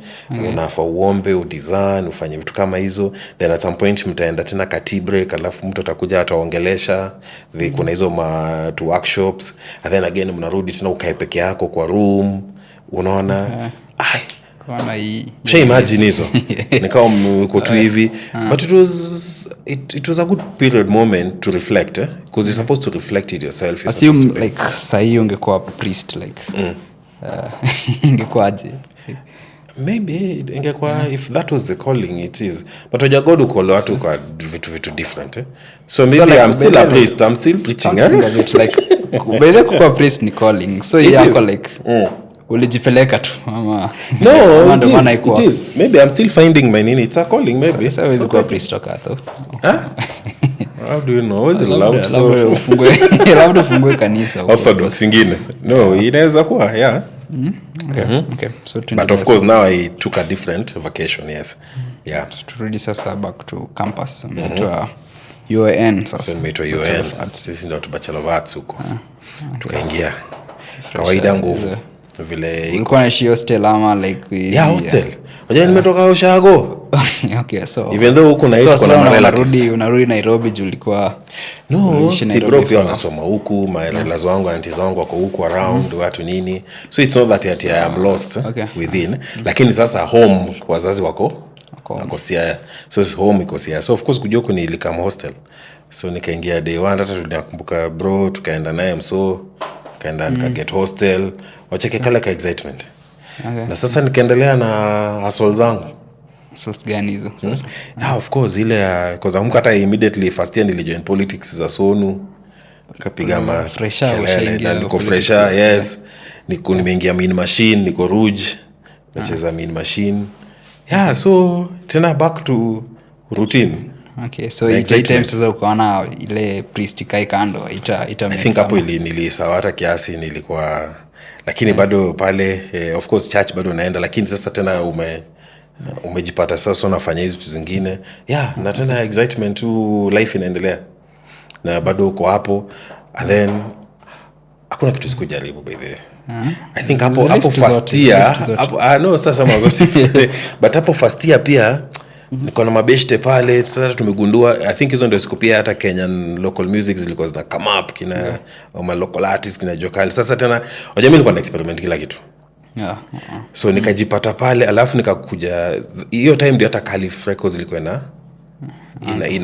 unafaa uombe udesign ufanye vitu kama hizo, then at some point mtaenda tena kati break, alafu mtu atakuja ataongelesha, kuna hizo to workshops, and then again mnarudi tena ukae peke yako kwa room, unaona imagine hizo nikao mko tu hivi, but it was a good period moment to reflect because you're supposed to reflect it yourself. Assume like sahi ungekuwa priest like ingekuwaje? Maybe ingekuwa if that was the calling it is, but oja God call watu kwa vitu different so maybe so like, I'm still a priest, I'm still preaching like bele kwa priest ni calling, so yako like ulijipeleka tu ama no it is maybe I'm still finding my nini, it's a calling maybe so is kwa priest toka though how do you know is it allowed so labda fungue kanisa orthodox ingine no inaweza kuwa okay so but of course now I took a different vacation, yes turudi sasa back to campus to UAN sasa nimeitwa UAN sisi ndio bachelor of arts huko tukaingia kawaida nguvu vile ilikuwa na hostel ama like hostel unajua nimetoka Ushago okay so even though huko na kuna relatives unarudi Nairobi julikuwa si bro pia wanasoma huku relatives wangu aunties wangu wako huku around watu nini, so it's not that I am lost within lakini sasa home wazazi wako Siaya, so home iko Siaya, so of course kujua huko nilikam hostel, so nikaingia day 1 hata tunakumbuka bro tukaenda naye mso kaenda nikaget hostel wacheke kale ka excitement na sasa nikaendelea na hustle zangu. Hustles gani hizo sasa? Of course ile because I'm hata immediately first year nilijoin politics za Sonu kapiga na niko fresher yes niko nimeingia mean machine niko Rouge nacheza mean machine so tena back to routine. Okay, so it's time sasa ukaona ile priest kai kando I think hapo nilisawa hata kiasi nilikuwa lakini bado pale of course church bado naenda, lakini sasa tena umejipata sasa unafanya hizo vitu zingine na tena excitement tu life inaendelea na bado uko hapo, and then hakuna kitu sikujaribu by the way. I think hapo first year hapo no sasa mazote but hapo first year pia niko na mabeshte pale sasa tumegundua I think hizo ndio siku pia hata Kenyan local music zilikuwa zina come up kina ama local artists kina Jokali. Sasa tena unajua mimi nilikuwa na experiment kila kitu so nikajipata pale, alafu nikakuja hiyo time ndio hata Calif Records ilikuwa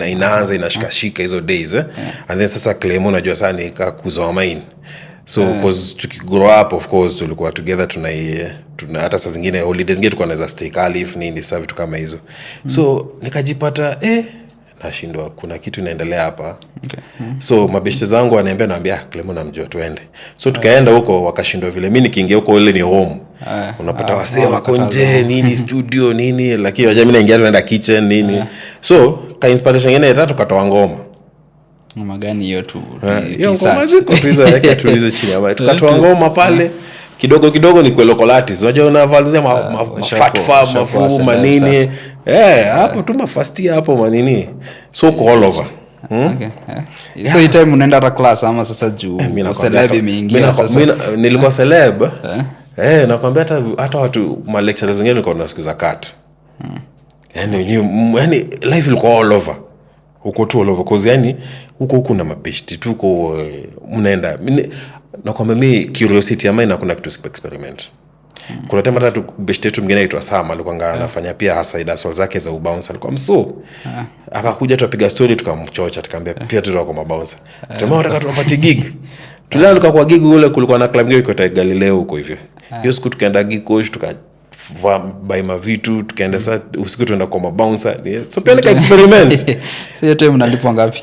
inaanza inashikashika hizo days and then sasa Clemo unajua sana nikakuzoa mine so because tukigrow up of course tulikuwa together tuna hata saa zingine holidays zingine tulikuwa naweza stay Calif nini sasa vitu kama hizo so nikajipata nashindwa kuna kitu inaendelea hapa so mabeshte zangu naambia Clemo namjua tuende, so tukaenda huko wakashindwa vile mimi nikiingia huko ile ni home unapata wasee wako nje nini studio nini, lakini waje mimi naingia naenda kitchen nini so ka inspiration nyingine tatu tukatoa ngoma gani hiyo tu hiyo ngoma ziko hizo yake tulizo chini ama tukatoa ngoma pale kidogo ni kwa local artists unajua unavalizia fat farm mafu manini hapo tu first year hapo manini so all over so hii time unaenda hata class ama sasa juu celeb imeingia sasa nilikuwa celeb nakwambia hata watu ma lecturers zingine nilikuwa nasikiza cut yani life ilikuwa all over huko tu all over cause yani huko na mabeshti tu huko mnaenda na kwa mimi curiosity ya mine kuna kitu experiment kuna tema hata beshte tu mwingine aitwa Sama alikuwa anafanya pia hasa soul zake za ubounce alikuwa akakuja tupiga story tukamchocha tukamwambia pia tu kwa mabounce tunataka tupate gig tulikuwa kwa gig ule kulikuwa na club iko ta Galileo huko hivyo hiyo siku tukaenda gig coach buy mavitu tukaenda sasa usiku tuenda kwa mabouncer so pia experiment sio time mnalipwa ngapi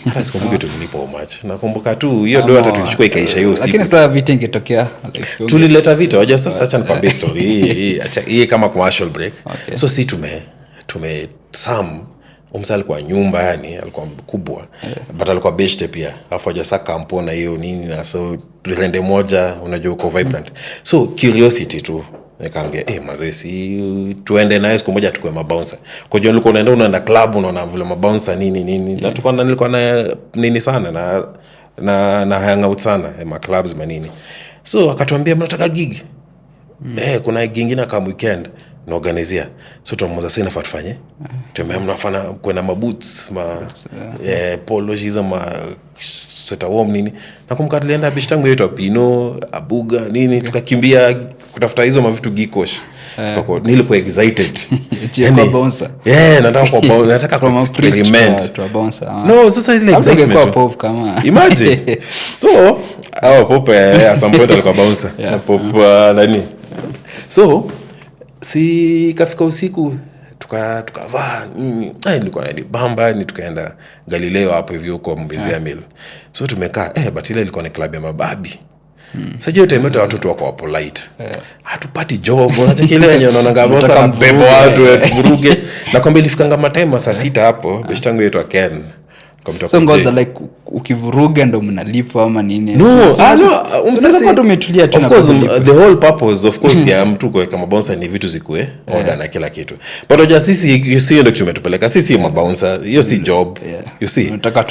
hata sikumbuki tulilipa how much. Nakumbuka tu hiyo do hata tulichukua ikaisha hiyo siku. Lakini sasa vita ingetokea tulileta vita. Unajua sasa acha nikwambie story hii. Acha hii kama commercial break. Okay. So si tume Sam umsali kwa nyumba yani alikuwa mkubwa. But alikuwa beshte pia. Alafu aje saka kampona hiyo nini na so tulende moja unajua uko vibrant. So curiosity tu. Nikamwambia mazee si tuende naye siku moja tukue mabouncer. Kwa hiyo nilikuwa unaenda club unaona vile mabouncer nini. Na nilikuwa na nini sana na hang out sana ma clubs manini. So akatuambia mnataka gig. Kuna gig nyingine kama weekend na organizia. So tunaanza sasa nafaa tufanye. Mnafanya kwenda maboots polo hizo seta warm nini. Nakumbuka tulienda bishi tangu yetu Pino, Abuga nini tukakimbia kutafuta hizo mavitu gikosh. Nilikuwa excited. Kwa bouncer. Nataka kwa bouncer, nataka ku experiment. No, sasa ile excitement. Kwa pop kama. Imagine. So, pop at some point alikuwa bouncer. Na pop nani. So, si kafika usiku tukavaa nilikuwa na bamba ni tukaenda Galileo hapo hivyo huko Mbezia Mill. So tumekaa but ile ilikuwa ni club ya mababi. Sasa hiyo time yote watu wako polite. Hatupati job unacheki ile yenye unaona ngabo sana pepo watu tuvuruge. Na kwamba ilifika ngama time saa 6 hapo beshtangu yetu Ken. So ngoza like ukivuruga ndo mnalipa ama nini? No, sasa tumetulia tu. Of course the whole purpose of course ya mtu kwa kama bouncer ni vitu zikue order na kila kitu. But unajua sisi you see ndio tumetupeleka sisi mabouncer hiyo si job. You see tunataka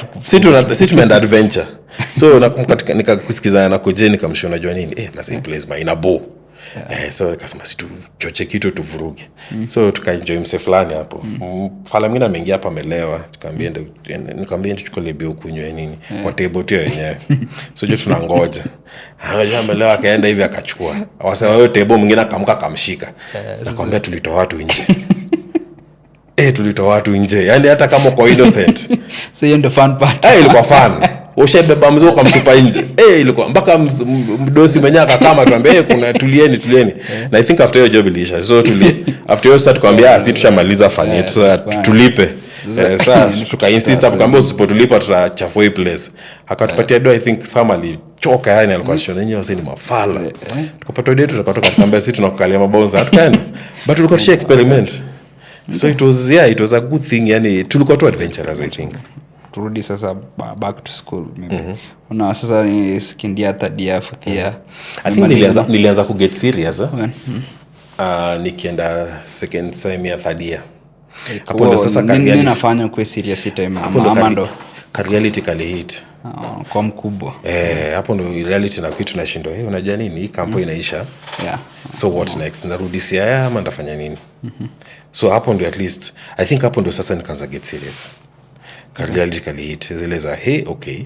sisi tumeenda adventure. So nikakusikizana na koje nikamshona unajua nini na same place ma inabo. So nikasema si tu choche kitu tuvuruge. So tukaenjoy mse fulani hapo. Fala mwingine ameingia hapa amelewa. Nikamwambia tuchukue lebio kunywe nini. Kwa table tu yenyewe. So je tunangoja. Anajua amelewa akaenda hivi akachukua. Wasema hiyo table mwingine akamka akamshika. Nakwambia tulitoa watu nje. Tulitoa watu nje. Yaani hata kama kwa innocent. So hiyo ndio fun part. Ilikuwa fun. Ushebeba mzee ukamtupa nje. Ilikuwa mpaka mdosi mwenyewe akakama tuambie kuna tulieni. Na I think after your job ilisha. So after your start kwambia si tushamaliza fun yetu so tulipe. Sasa tukainsist tukamwambia usipotulipa tutachafua hii place. Akatupatia do I think somebody choka yani alikuwa shona yenyewe sasa ni mafala. Tukapata date tukatoka tukamwambia sisi tunakukalia mabonza hatukaenda. But tulikuwa share experiment. So it was a good thing yani tulikuwa tu adventurers I think. Turudi sasa back to school maybe. Una sasa ni second year third year fourth year. I think nilianza ku get serious nikienda second sem ya third year. Hapo ndo sasa nini nafanya kwa serious time ama ndo reality kali hit kwa mkubwa. Hapo ndo reality na kitu tunashindwa. Unajua nini hii kampo inaisha. So what next? Narudi siaya ama ndafanya nini? So hapo ndo at least I think hapo ndo sasa nikaanza get serious. Reality kali hit zile za okay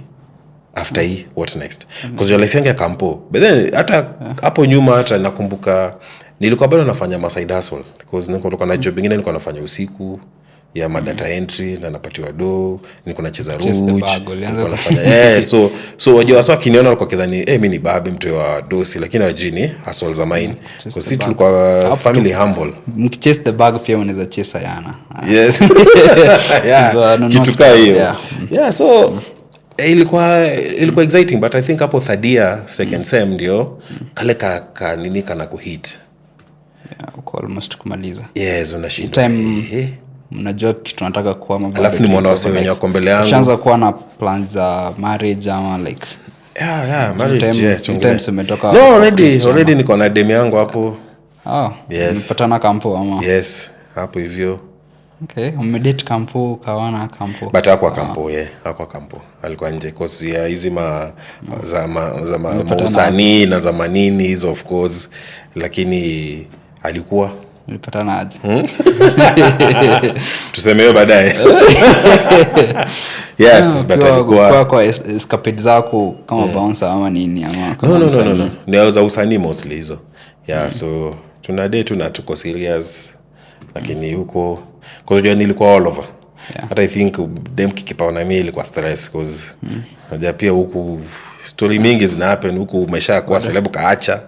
after hii what next? Because your life yangu ya kampo. But then hata hapo nyuma hata nakumbuka nilikuwa bado nafanya ma side hustle because nilikuwa na job nyingine nilikuwa nafanya usiku ya data entry na napatiwa do, nilikuwa nacheza rouge, nilikuwa nafanya so wajua wasa kiniona walikuwa kidhani mimi ni babe mtu wa dosi lakini wajini hustle za mine because sisi tulikuwa family humble. Mkichase the bag pia unaweza chase yana. Yes. Kitu kaa hiyo. So ilikuwa exciting but I think hapo third year second sem ndio kale ka nini kana kuhit. Uko almost kumaliza. Yes, unashinda. Time mnajua kitu tunataka kuwa mabado. Alafu nimeona wase wenye wako mbele yangu. Ushaanza kuwa na plans za marriage ama like marriage time umetoka. No, already niko na dem yangu hapo. Yes. Mlipatana kampo ama? Yes, hapo hivyo. Okay, umedate kampo kawana kampo. But hakuwa kampo hakuwa kampo. Alikuwa nje cause ya hizi za usanii na za manini hizo of course lakini alikuwa ulipatana aje? Tuseme hiyo baadaye. Yes, but alikuwa kwa escapade zako kama bouncer ama nini ama no. Niauza usanii mostly hizo. So tuna date na tuko serious lakini huko cause nilikuwa all over. Hata I think dem kikipa na mimi ilikuwa stress cause unajua pia huku story mingi zina happen huku umeshakuwa celeb kaacha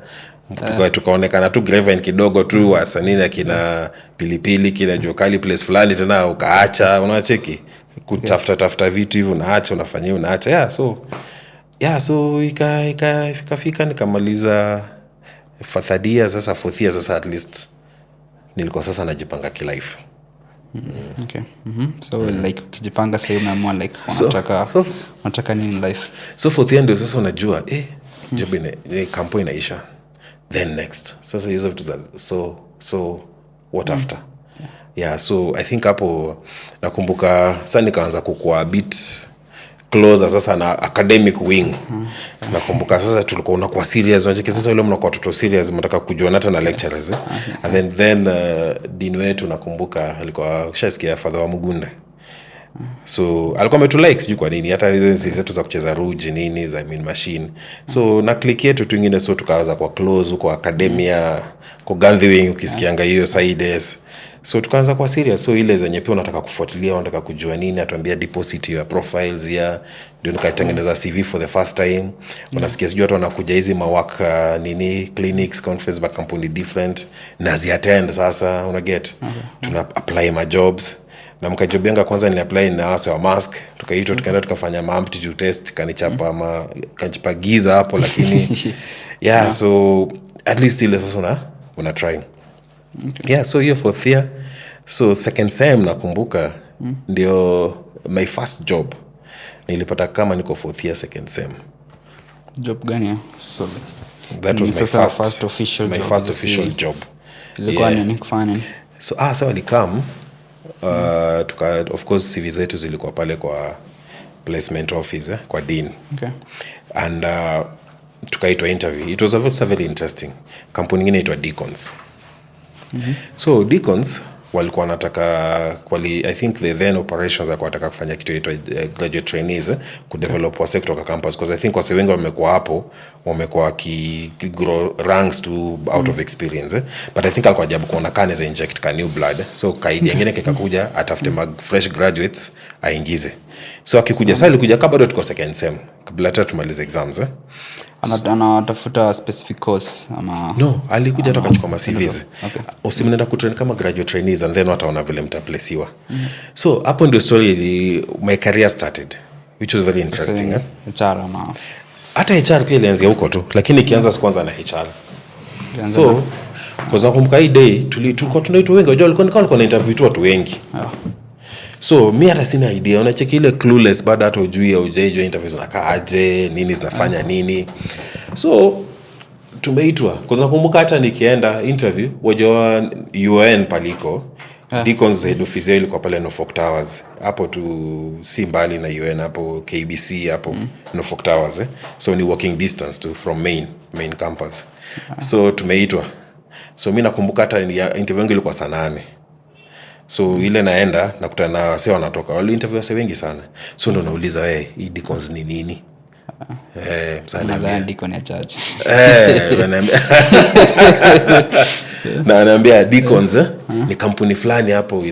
tukaonekana tu Graven kidogo tu wasanii na kina pilipili kina jokali place fulani tena ukaacha unacheki kutafuta vitu hivyo unaacha unafanyia unaacha so ikafika nikamaliza third year. Sasa fourth year sasa at least nilikuwa sasa najipanga kilife. Okay. So like ukijipanga sasa umeamua like unataka nini in life. So fourth year ndio sasa unajua job kampuni inaisha, then next sasa hizo vitu za so what after. So I think hapo nakumbuka sasa nikaanza kukua a bit closer sasa na academic wing. Nakumbuka sasa tulikuwa unakuwa serious, unajua sasa wale mnakuwa watoto serious, mnataka kujua hata na lecturers and then dean wetu nakumbuka alikuwa ushasikia Father wa Mugunde. So alikuwa ametulike sijui kwa nini, hata hizo zetu za kucheza ruji nini za machine. So na click yetu tu ingine, so tukaanza kwa close kwa academia kwa gathering ukisikianga hiyo sides. So tukaanza kwa serious, so ile zenye pia unataka kufuatilia, unataka kujua nini, atuambia deposit your profiles ndio nikaitengeneza CV for the first time. Unasikia sijui watu wanakuja hizi mawak nini clinics conference ba company different na attend sasa una get tuna apply my jobs. Na mkajob yanga kwanza ni apply na wa mask, tukaitwa tukaenda tukafanya aptitude test, kanichapa giza hapo lakini so at least ile sasa una try. So hiyo fourth year. So second sem nakumbuka ndio my first job nilipata kama niko fourth year second sem. Job gani? So that was my first official job. Ilikuwa nini kufanya nini? So so walikam tuka of course CV zetu zilikuwa pale kwa placement office kwa dean. And tukaitwa interview. It was very interesting. Kampuni nyingine inaitwa Deacons. So Deacons walikuwa wanataka I think the then operations walikuwa wanataka kufanya kitu inaitwa graduate trainees kudevelop wa sector kwa campus, because I think wase wengi wamekuwa hapo wamekuwa grow ranks to out of experience but I think alikuwa ajabu kuona kane za inject new blood. So kaidi nyingine kikakuja atafute fresh graduates aingize. So akikuja sasa alikuja kabla bado tuko second sem kabla hata tumalize exams anatafuta specific course ama no, alikuja toka chukua CVs. Usimnenda kutrain kama graduate trainees and then wataona vile mtaplesiwa. So hapo ndio story my career started, which was very interesting. HR ama hata HR pia ilianzia huko tu, lakini ikianza kwanza na HR. So kwa nakumbuka hii day tulikuwa tunaitwa wengi, unajua walikuwa na interview watu wengi. So mi hata sina idea, unacheki ile clueless baada hata ujui au ujejua interviews zinakaaje, nini zinafanya nini. So tumeitwa, kwa nakumbuka hata nikienda interview wajua UN paliko Deacons head office ilikuwa pale Norfolk Towers. Hapo tu si mbali na UN hapo KBC hapo Norfolk Towers So ni walking distance to from main campus. So tumeitwa. So mimi nakumbuka hata interview yangu ilikuwa saa 8. So ile naenda nakutana na wase wanatoka wale interview wase wengi sana. So ndo nauliza hii Deacons ni nini? Msana Deacon ya church. Na anaambia Deacons ni kampuni fulani hapo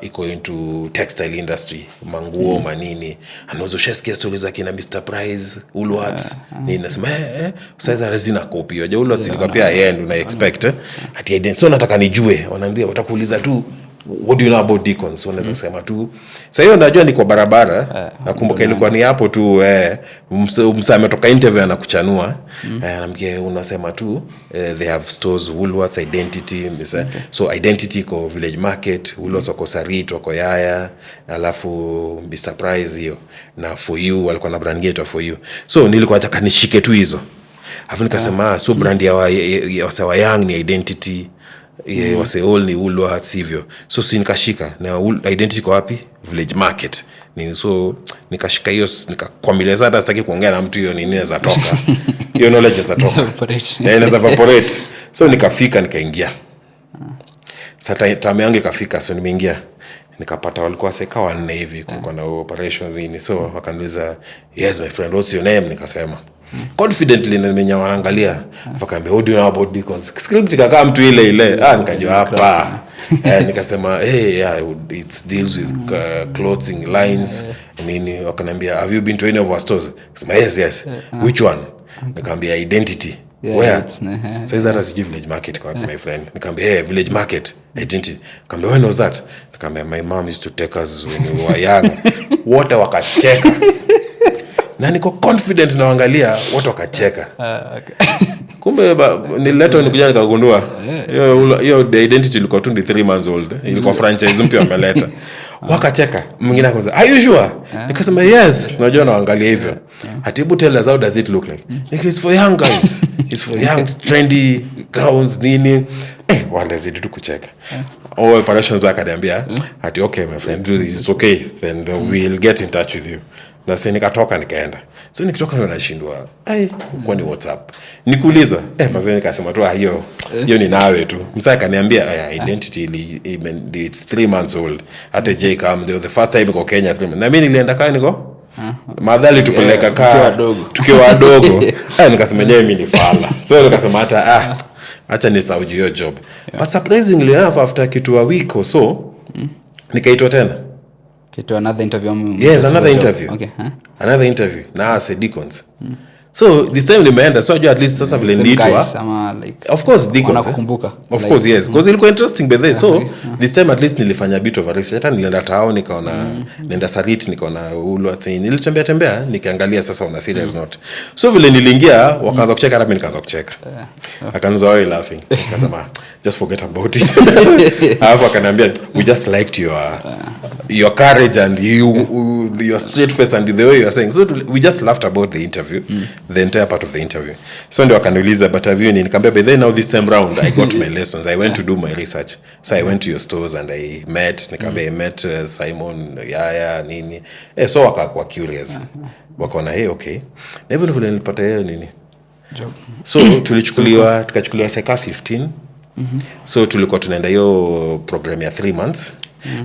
iko into textile industry, manguo manini. Anauza sheskia stories za kina Mr Price, Woolworths. Ni nasema sasa lazima copy. Unajua Woolworths ilikuwa pia end una expect ati identity. So nataka nijue, wanaambia watakuuliza tu what do you know about Deacons? Unaweza sema tu. Sasa hiyo najua ni kwa barabara. Nakumbuka ilikuwa ni hapo tu msame toka interview anakuchanua. Anamwambia unasema tu they have stores Woolworths Identity. So Identity ko Village Market, Woolworths ko Sarit, ko Yaya, alafu Mr Price hiyo. Na For You walikuwa na brand gate For You. So nilikuwa nataka nishike tu hizo. Hapo nikasema so brand ya wa Young ni Identity. Wase all ni Woolworths hivyo. So nikashika na Identity kwa wapi? Village Market. So nikashika hiyo nikakwambileza hata sitaki kuongea na mtu hiyo nini inaweza toka. Hiyo knowledge inaweza toka. Inaweza evaporate. So nikafika nikaingia. Sasa time yangu ikafika, so nimeingia. Nikapata walikuwa seka 4 hivi kulikuwa na operations hii. So wakaniuliza, "Yes my friend, what's your name?" Nikasema confidently na nimeangalia akaambia what do you know about Deacons? Script kaka mtu ile nikajua hapa nikasema it deals with clothing lines nini. Wakaniambia have you been to any of our stores? Nikasema yes which one? Nikamwambia Identity. Where? Says that as Village Market kwa my friend. Nikamwambia Village Market Identity. Nikamwambia when was that? Nikamwambia my mom used to take us when we were young. wote wakacheka. Na niko confident naangalia wote wakacheka. Okay. Kumbe nilileta nikuja nikagundua hiyo the identity ilikuwa 23 months old. Ilikuwa franchise mpya wameleta. Wakacheka. Mwingine akasema, "Are you sure?" Nikasema, "Yes." Unajua naangalia hivyo. Hatibu tell us how does it look like? It's for young guys. It's for young trendy gowns nini. Wale zidi tu kucheka. All operations akaniambia, "Ati okay my friend, do this. It's okay. Then we'll get in touch with you." Na sasa nikatoka nikaenda. So nikitoka ndo nashindwa. Kwa ni WhatsApp. Nikuuliza, basi nikasema tu hiyo ni nawe tu. Msaka akaniambia identity it's 3 months old. Hata J come the first time kwa Kenya 3 months. Na mimi nilienda kaa niko madhali tupeleka kaa tukiwa wadogo. Nikasema nyewe mimi ni fala. So nikasema hata acha ni sauji hiyo job. But surprisingly enough after kitu a week or so nikaitwa tena. To another interview. Yes, another interview. Okay. Another interview. Na as a deacons. So this time nimeenda so at least sasa vile niliitwa. Of course deacons. Wanakukumbuka. Of course yes, because ilikuwa interesting by the so this time at least nilifanya a bit of a research. Hata nilienda tao nikaona nenda Sarit nikaona ulu ati nilitembea nikaangalia sasa on a serious note. So vile niliingia wakaanza kucheka hata mimi nikaanza kucheka. Akaanza wao laughing. Akasema just forget about it. Alafu akaniambia we just liked your courage and your straight face and the way you are saying. So we just laughed about the interview, the entire part of the interview. So ndio akaniuliza but have you nikamwambia by then now this time round I got my lessons. I went to do my research. So I went to your stores and I nikamwambia I met Simon Yaya nini. So wakakuwa curious. Wakaona okay. Na hivyo vile nilipata hiyo nini? Job. So tukachukuliwa seka 15. So tulikuwa tunaenda hiyo program ya 3 months.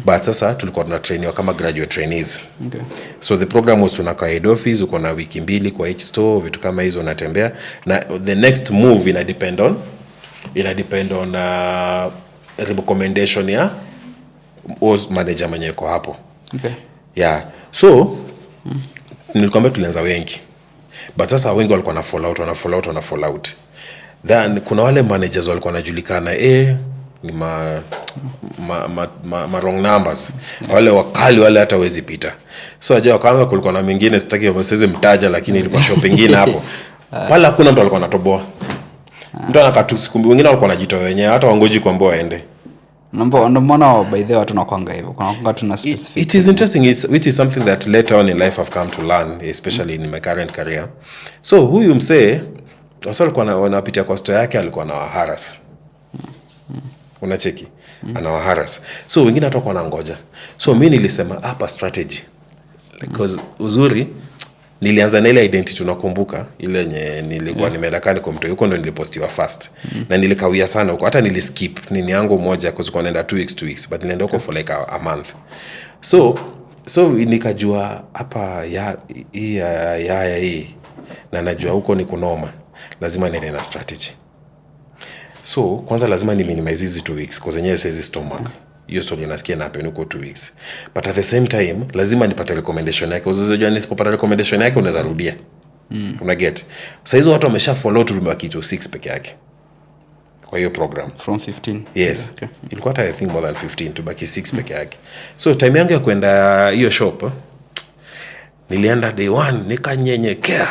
But sasa tulikuwa tunatrainiwa kama graduate trainees. Okay. So the program was tunakaa head office, uko na wiki 2 kwa each store, vitu kama hizo unatembea. Na the next move ina depend on recommendation ya manager mwenye yuko hapo. Okay. Yeah. So nilikwambia tulianza wengi. But sasa wengi walikuwa na fall out. Then kuna wale managers walikuwa wanajulikana ni wrong numbers. Wale wakali wale hata wezi pita. So ajua kwanza kulikuwa na mingine sitaki wasiweze mtaja lakini ilikuwa shop nyingine hapo. Pala hakuna mtu alikuwa anatoboa. Mtu anakatusi kumbe wengine walikuwa wanajitoa wenyewe hata wangoji kuambiwa waende. Ndio maana by the way tunakwanga hivyo. Kuna tuna specific. It is interesting which is something that later on in life I've come to learn especially in my current career. So huyu msee alikuwa anapitia kwa store yake alikuwa na harass. Unacheki anawaharas so wengine hata kwa nangoja so mimi nilisema hapa strategy because uzuri nilianza na ile identity tunakumbuka ile yenye nilikuwa nimeelekana kwa mtu yuko ndo nilipostiwa first na nilikawia sana huko hata niliskip nini yangu moja kwa sababu naenda 2 weeks but nilienda huko for like a month so nikajua hapa hii na najua huko ni kunoma lazima niende na strategy. So kwanza lazima ni minimize hizi 2 weeks kwa zenyewe size stomach. Hiyo story nasikia na happen huko 2 weeks. But at the same time lazima nipate recommendation yake. Usizojua nisipopata recommendation yake unaweza rudia. Una get. Sasa hizo watu wamesha follow through kitu 6 peke yake. Kwa hiyo program from 15. Yes. Okay. Ilikuwa I think more than 15 to baki 6 peke yake. So time yangu ya kwenda hiyo shop nilienda day 1 nikanyenyekea.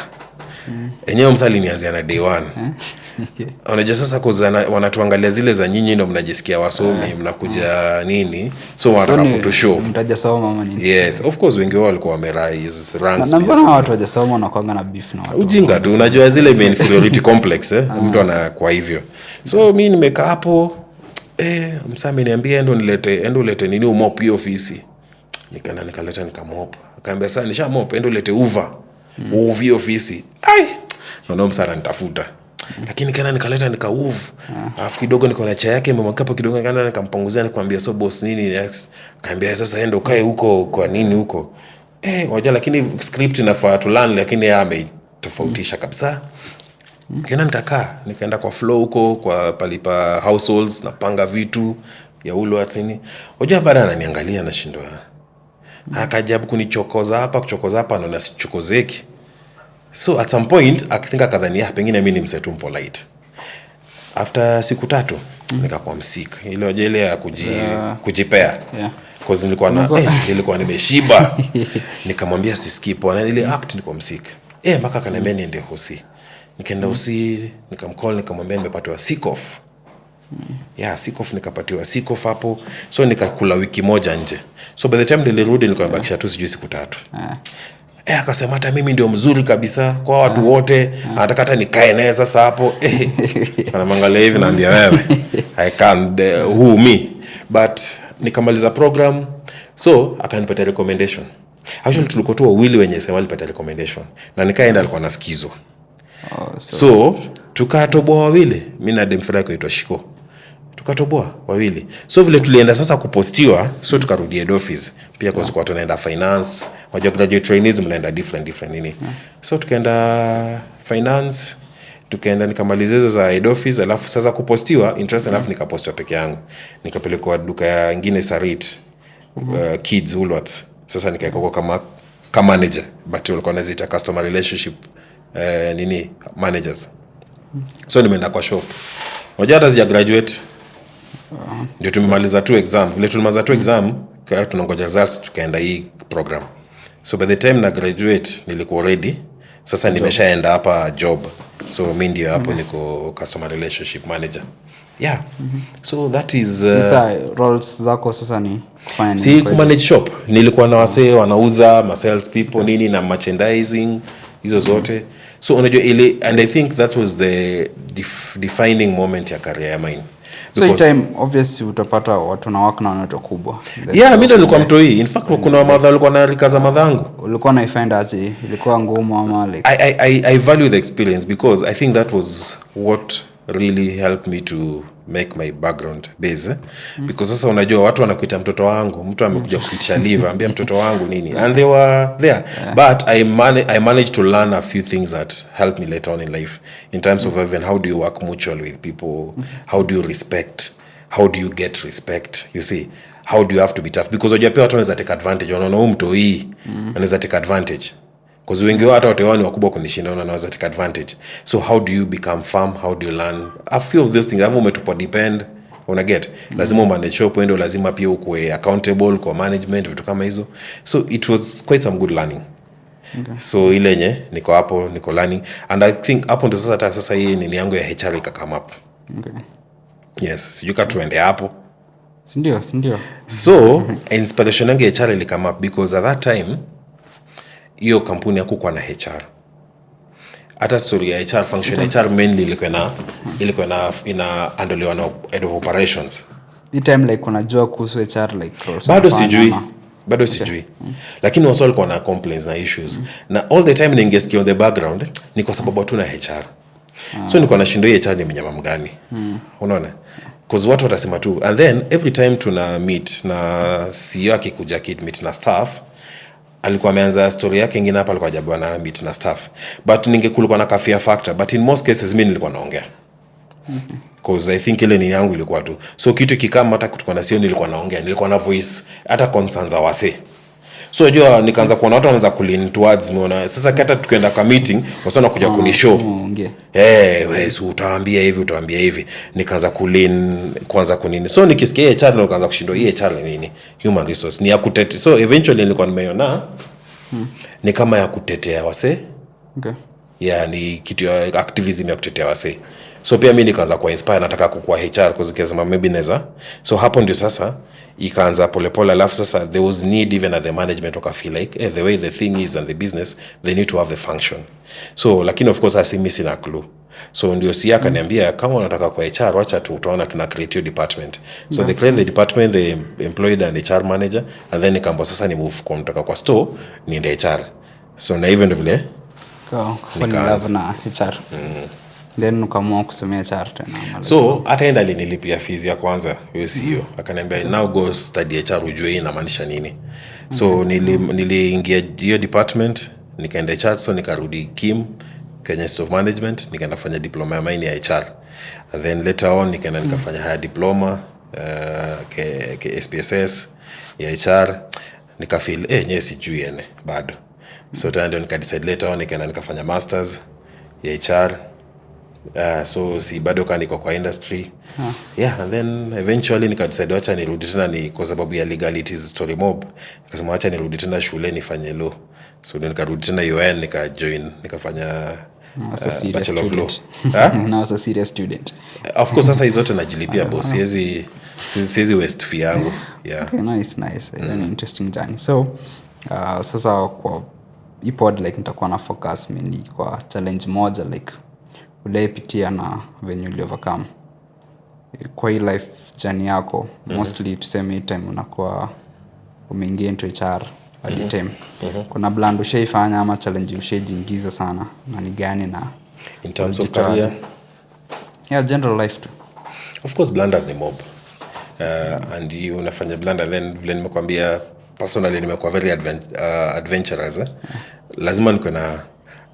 Enyewe msali nianzia na day 1. Unajua sasa wanatuangalia zile za nyinyi ndio mnajisikia wasomi mnakuja nini so wanataka kutushow mtajasoma mama nini. Yes of course wengi wao walikuwa wamerise ranks na mbona watu wajasoma wanakuanga na beef na watu ujinga tu unajua zile inferiority complex mtu anakuwa hivyo so mimi nimekaa hapo msame niambia endo ulete nini umop hiyo ofisi nikaleta nikamop akaambia sasa nisha mop endo ulete uvi ofisi naona msara nitafuta lakini kana nikaleta nikauvu alafu kidogo niko na chai yake mmakapo kidogo kana nikampanguzia nikwambia so boss nini next kaambia sasa endo kae huko kwa nini huko ngoja lakini script inafaa to learn lakini ametofautisha kabisa kana nikakaa nikaenda kwa flow huko kwa palipa households napanga vitu ya ulo atini ngoja baada ananiangalia na shindwa akajabu kunichokoza hapa na nasichokozeki. So at some point I think akadhania pengine mimi ni msetu polite. After siku 3 nikakuwa msik. Ile ya kujipea. cause nilikuwa nimeshiba. Nikamwambia sisikii poa, na ile act niko msick. Mpaka akaniambia niende hosi. Nikaenda hosi, nikamcall, nikamwambia nimepatiwa sick off. Sick off, nikapatiwa sick off hapo. So nikakula wiki moja nje. So by the time nilirudi nilikuwa nimebakisha tu sijui siku 3. Akasema hata mimi ndio mzuri kabisa kwa watu wote. Anataka hata nikae naye sasa hapo. Anamwangalia hivi na anambia wewe, I can't who me. But nikamaliza program. So akanipatia recommendation. Actually tulikuwa tu wawili wenye sema alipata recommendation. Na nikaenda alikuwa nasikizwa. So tukatoboa wawili. Mimi na dem fulani aitwa Shiko. Tukatoboa wawili. So vile tulienda sasa kupostiwa, so tukarudi head office. Pia kwa sababu tunaenda finance, wajua graduate trainees mnaenda different nini. So tukaenda finance, tukaenda nikamaliza hizo za head office, alafu sasa kupostiwa interest, alafu nikapostiwa peke yangu. Nikapelekwa duka nyingine Sarit, Kids Woolworths. Sasa nikaekwa kama manager, but walikuwa wanaziita customer relationship managers. So nimeenda kwa shop. Wajua hata sija graduate. Ndio tumemaliza tu exam. Vile tulimaliza tu exam, tunangoja results tukaenda hii program. So by the time na graduate nilikuwa ready. Sasa nimeshaenda hapa job. So mimi ndio hapo niko customer relationship manager. So that is roles zako sasa ni kufanya nini? Manage shop. Nilikuwa na wasee wanauza, ma sales people nini na merchandising hizo zote. So unajua ile, and I think that was the defining moment ya career ya mine. So in time obviously utapata watu na wako na watu kubwa. Mimi nilikuwa mtoi. In fact kuna madha walikuwa na rika za madhangu. Ulikuwa na find aje? Ilikuwa ngumu ama like I value the experience because I think that was what really helped me to make my background base. Because sasa unajua watu wanakuita mtoto wangu, mtu amekuja kuitisha leave, ambia mtoto wangu nini, and they were there. But I managed to learn a few things that helped me later on in life in terms of even how do you work mutual with people, how do you respect, how do you get respect, you see, how do you have to be tough, because unajua pia watu wanaweza take advantage, wanaona huyu mtu hii anaweza take advantage. Because wengi wao hata watu ni wakubwa kunishinda, wanaweza take advantage. So how do you become firm, how do you learn a few of those things? Hapo umetupa depend, una get, lazima manage shop, ndio lazima pia ukue accountable kwa management, vitu kama hizo. So it was quite some good learning. So ile yenye niko hapo niko learning, and I think hapo ndio sasa hii nini yangu ya HR ikakama hapo. Yes, sijui kama tuende hapo. Sindio. So inspiration yangu ya HR ilikama up because at that time hiyo kampuni hakukuwa na HR. Hata story ya HR function, HR mainly ilikuwa inaandaliwa na head of operations. Hii time like unajua kuhusu HR like roles? Bado sijui. Lakini wao walikuwa na complaints na issues. Na all the time ningesikia on the background ni kwa sababu watu na HR. So nilikuwa nashindo hii HR ni mnyama mgani. Unaona? Because watu watasema tu, and then every time tuna meet na CEO akikuja meet na staff, alikuwa ameanza story yake nyingine hapa, alikuwa hajabu na meet na staff, but kulikuwa na fear factor, but in most cases mimi nilikuwa naongea because I think ile ni yangu ilikuwa tu, so kitu kikama hata kutoka na sio nilikuwa naongea, nilikuwa na voice hata concerns za wase. So unajua nikaanza kuona watu wanaanza kulean towards me, na sasa hata tukaenda kwa meeting wasona kuja kunishow wewe utaambia hivi, nikaanza kulean kwanza kunini. So nikisikia HR na kaanza kushindwa hii HR nini, human resource ni ya kutetea. So eventually nilikuwa nimeona ni kama ya kutetea wase. Ni kitu ya activism ya kutetea wase. So pia mimi nikaanza kuwa inspire, nataka kukua HR kwa sababu maybe naweza. So hapo ndio sasa ikaanza polepole, alafu sasa there was need even at the management to feel like the way the thing is and the business, they need to have the function. So lakini of course I miss a clue. So ndio si akaniambia kama unataka kwa HR wacha tu utaona tuna create your department. So they create the department, they employed an HR manager, and then nikambo sasa ni move kwa mtaka kwa store ni HR. So na even vile love na HR. Then ukaamua kusomea HR tena. So ataenda alinilipia fees ya kwanza hiyo CEO. Akaniambia now go study HR ujue hii inamaanisha nini. So niliingia hiyo department, nikaenda HR, so nikarudi Kim Kenya Institute of Management, nikaenda fanya diploma ya mine ya HR. And then later on nikaenda nikafanya higher diploma SPSS ya HR. Nikafeel nyewe sijui ene bado. So tena ndio nikadecide later on nikaenda nikafanya masters ya HR. So si bado kaa niko kwa industry. Yeah, and then eventually nikadecide wacha nirudi tena, ni kwa sababu ya legalities story mob, nikasema wacha nirudi tena shule nifanye law. So nikarudi tena UN nikajoin nikafanya Bachelor of Law. Now as a serious student. Of course sasa hizo zote najilipia boss. Siwezi waste fee yangu. Yeah. Okay, nice. An interesting journey. So sasa kwa ipod like nitakuwa na focus mainly kwa challenge moja like uliyepitia na venye uli overcome kwa hii life journey yako. Mostly tuseme time unakuwa umeingia into HR at the time. Kuna bland ushaifanya ama challenge ushajiingiza sana na ni gani, na in terms of career? Yeah, general life too. Of course blunders ni mob. And you unafanya blunder, then vile nimekwambia personally nimekuwa very adventurous. Lazima niko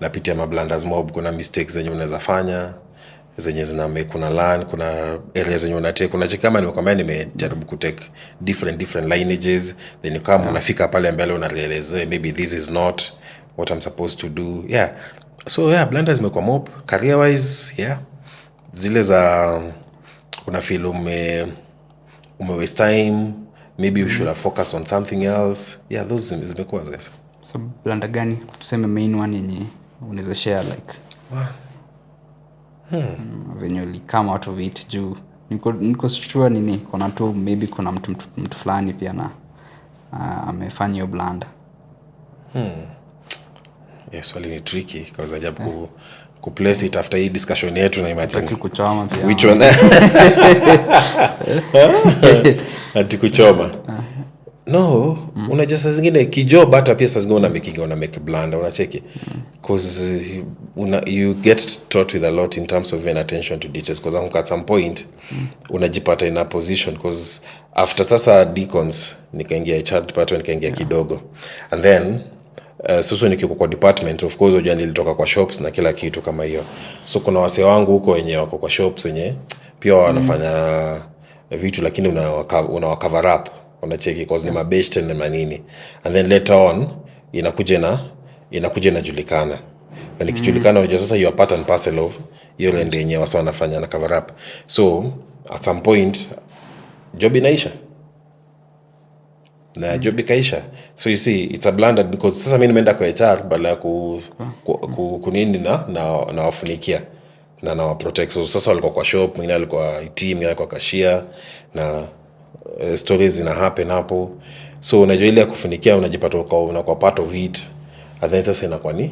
napitia mablunders mob. Kuna mistakes zenye unaweza fanya zenye kuna learn, kuna areas zenye unatake. Kuna kama nimekwambia nimejaribu kutake different lineages, then kama unafika pale mbele una realize maybe this is not what I'm supposed to do. Yeah, so yeah, blunders zimekuwa mob career wise. Yeah, zile za una feel ume waste time, maybe you should have focused on something else. Yeah, those zimekuwa zile. So blunder gani tuseme main one yenye unaweza share like venye kama out of it? Juu niko sure nini kuna tu maybe kuna mtu fulani pia na amefanya hiyo blunder. Yes, swali ni tricky because ajabu ku place it after hii discussion yetu na imagine kuchoma pia. Which one? Ati kuchoma. No, unajua saa zingine kijob hata pia saa zingine una make blunder, unacheki. Because you get taught with a lot in terms of paying attention to details, because at some point unajipata in a position, because after sasa deacons nikaingia HR department, nikaingia kidogo, and then sasa nikiko kwa department, of course unajua nilitoka kwa shops na kila kitu kama hiyo. So kuna wase wangu huko wenye wako kwa shops wenye pia wanafanya vitu, lakini una cover up, unacheki, because ni mabeshte na manini, and then later on inakuja inajulikana, na nikijulikana unajua sasa you are part and parcel of hiyo lende yenye wasa wanafanya na cover up. So at some point job inaisha na job ikaisha. So you see it's a blunder, because sasa mimi nimeenda kwa HR badala ya kunini na wafunikia na wa protect. So sasa walikuwa kwa shop, mwingine alikuwa team, mwingine alikuwa cashier, na stories zina happen hapo. So unajua ile ya kufunikia unajipata unakuwa part of it, and then sasa inakuwa ni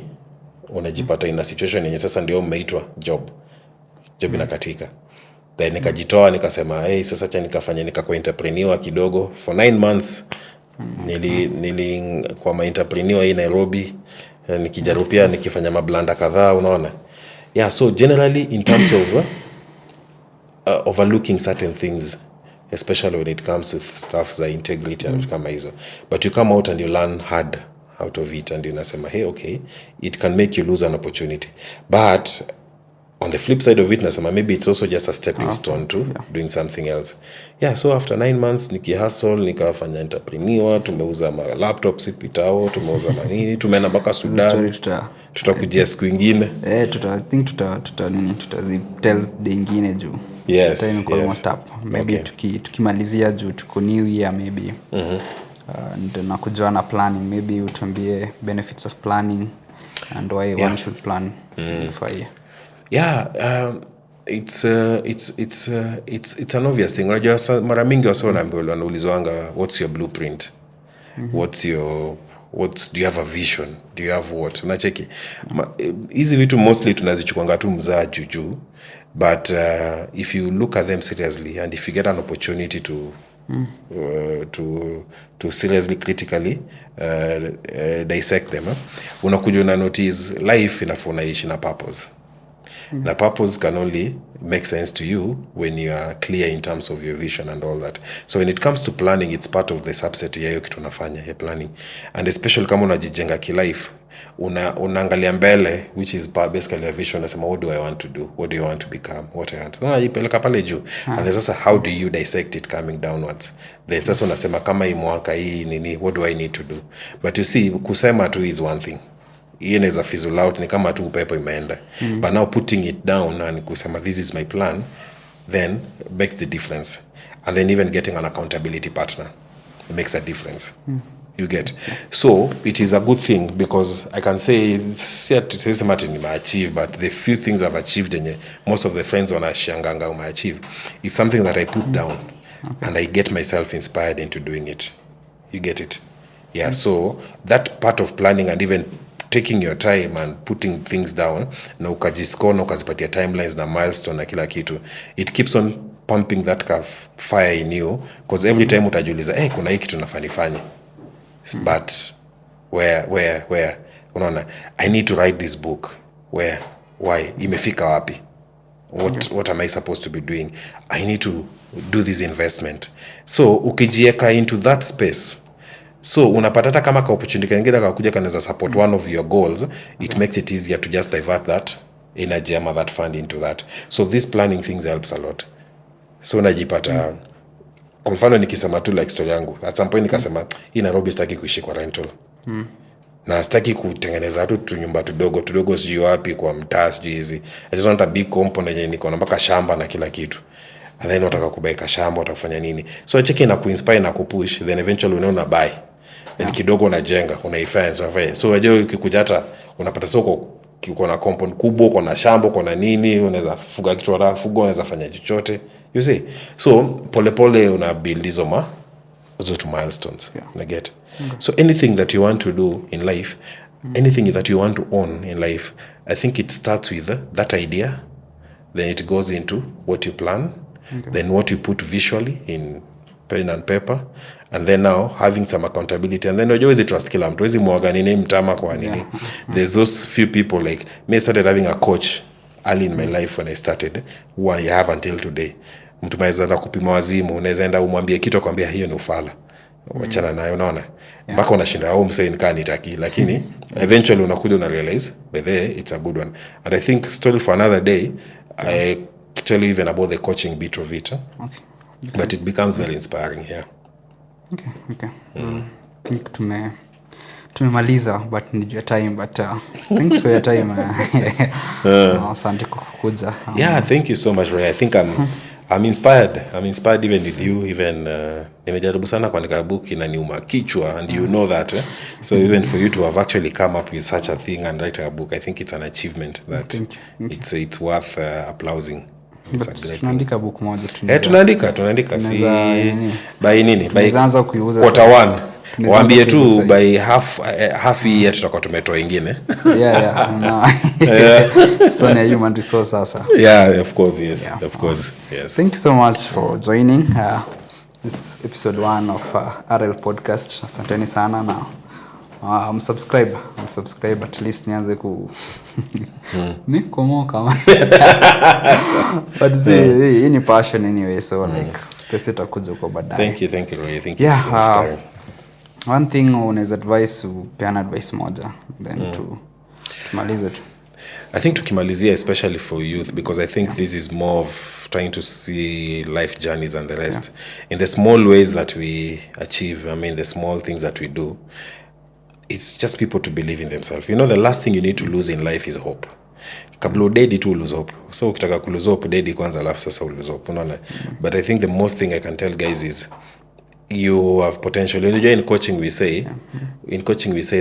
unajipata in a situation yenye sasa ndio umeitwa job inakatika. Then nikajitoa nikasema sasa acha nikakuwa entrepreneur kidogo for 9 months. Nili kwa entrepreneur hii Nairobi, nikijaribia nikifanya mablanda kadhaa, unaona. Yeah, so generally in terms of overlooking certain things, especially when it comes to stuff za integrity and kama hizo, but you come out and you learn hard out of it, and you nasema okay, it can make you lose an opportunity, but on the flip side of it nasema maybe it's also just a stepping stone to doing something else. Yeah, so after 9 months nikihustle, nikafanya entrepreneur, tumeuza ma laptops pitao, tumeuza manini, tumeenda mpaka Sudan. Tutakujia siku nyingine. Tutazitel the nyingine juu. Yes. Maybe tukimalizia juu tuko new year maybe. Ndio na kujua na planning, maybe utuambie benefits of planning and why one should plan for a year. Yeah, it's an obvious thing. Unajua mara mingi wanaulizwanga what's your blueprint? Do you have a vision? Do you have what? Unacheki. Hizi vitu mostly tunazichukuanga tu mzaa juju, but if you look at them seriously and if you get an opportunity to seriously critically dissect them, unakuja na notice life inafaa na purpose. The purpose can only make sense to you when you are clear in terms of your vision and all that. So when it comes to planning, it's part of the subset ya hiyo kitu unafanya ya planning, and especially kama unajijenga life, unaangalia mbele, which is basically a vision. Nasema what do I want to do, what do you want to become, what I want. Unajipeleka pale juu, and then sasa how do you dissect it coming downwards. Then sasa unasema kama hii mwaka hii nini, what do I need to do. But you see, kusema tu is one thing, hiyo inaweza fizzle out, ni kama tu upepo imeenda. But now putting it down and kusema this is my plan, then makes the difference. And then even getting an accountability partner makes a difference. You get. So it is a good thing, because I can say Martin I achieve, but the few things I've achieved and most of the friends on Ashanganga I achieve, it's something that I put down and I get myself inspired into doing it. You get it? Yeah. So that part of planning and even taking your time and putting things down, na ukajiscore na ukazipatia timelines na milestone na kila kitu, it keeps on pumping that fire in you, because every time utajiuliza kuna hiki tunafanya. But where unaona, I need to write this book. Where? Why? Imefika wapi? What am I supposed to be doing? I need to do this investment. So ukijieka into that space, so unapata hata kama opportunity kingine kakuja kanaweza support one of your goals, it makes it easier to just divert that energy ama that fund into that. So this planning things helps a lot. So unajipata kwa mfano nikisema tu like story yangu, at some point nikasema hii Nairobi sitaki kuishi kwa rental. Na sitaki kutengeneza tu nyumba tudogo sijui wapi kwa mtaa sijui hizi. I just want a big compound yenye niko na mpaka shamba na kila kitu. And then unataka kubaika shamba, utakufanya nini? So cheki na kuinspire na kupush, then eventually unaona buy. Then kidogo unajenga, unafanya. So unajua ukikuja hata unapata soko uko na compound kubwa, uko na shamba, uko na nini, unaweza fuga kitu unaweza fanya chochote. You see? So pole una build hizo two milestones. You get. So anything that you want to do in life, anything that you want to own in life, I think it starts with that idea, then it goes into what you plan, then what you put visually in pen and paper, and then now having some accountability, and then unajua trust kila mtu, wezi mwaga nini mtama kwa nini. There's those few people like me. I started having a coach early in my life when I started, who I have until today. Mtu maweza enda kupima wazimu, unaweza enda umwambie kitu akwambia hiyo ni ufala, wachana nayo, unaona mpaka unashinda au msee nikaa nitaki, lakini eventually unakuja una realize by the it's a good one. And I think story for another day. I tell you even about the coaching bit of it. But it becomes very inspiring here. Okay. I think tumemaliza, but need your time, but thanks for your time. Asante kukuja. Yeah, thank you so much, Ray. I think I'm inspired. I'm inspired even with you. Even nimejaribu sana kuandika book inaniuma kichwa, and you know that. So even for you to have actually come up with such a thing and write a book, I think it's an achievement that it's worth applauding. Tunaandika book moja tunaandika si by nini, by anza kuiuza quarter 1. Waambie tu by half year tutakuwa tumetoa ingine. So na human resource sasa. Yeah, of course, yes. Of course, yes. Thank you so much for joining this episode 1 of RL podcast. Asanteni sana na subscribe at least nianze ku ni komoka. But hii ni passion anyway, so like pesa itakuja kwa baadaye. Thank you Roy. Thank you. One thing unaweza advice, upeana advice moja then to malize tu. I think tukimalizia, especially for youth, because I think this is more of trying to see life journeys and the rest in the small ways that we achieve. I mean, the small things that we do, it's just people to believe in themselves. You know, the last thing you need to lose in life is hope. Kabla udedi tu lose hope. So ukitaka ku lose hope, dedi kwanza alafu sasa lose hope, unaona. But I think the most thing I can tell guys is you have potential. In coaching we say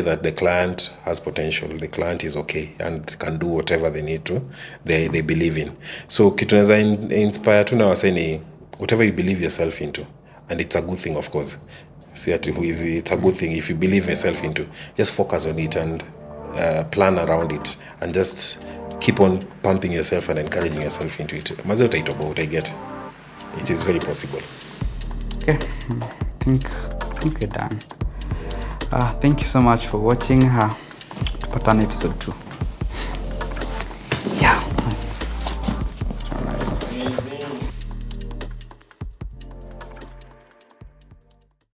that the client has potential. The client is okay and can do whatever they need to. They believe in. So kitunaweza inspire tu na waseni whatever you believe yourself into, and it's a good thing, of course. See, it's a good thing if you believe yourself into. Just focus on it and plan around it, and just keep on pumping yourself and encouraging yourself into it. Maze utaitoboa, I get it is very possible. Okay, I think we're done. Thank you so much for watching. Tupatane episode 2.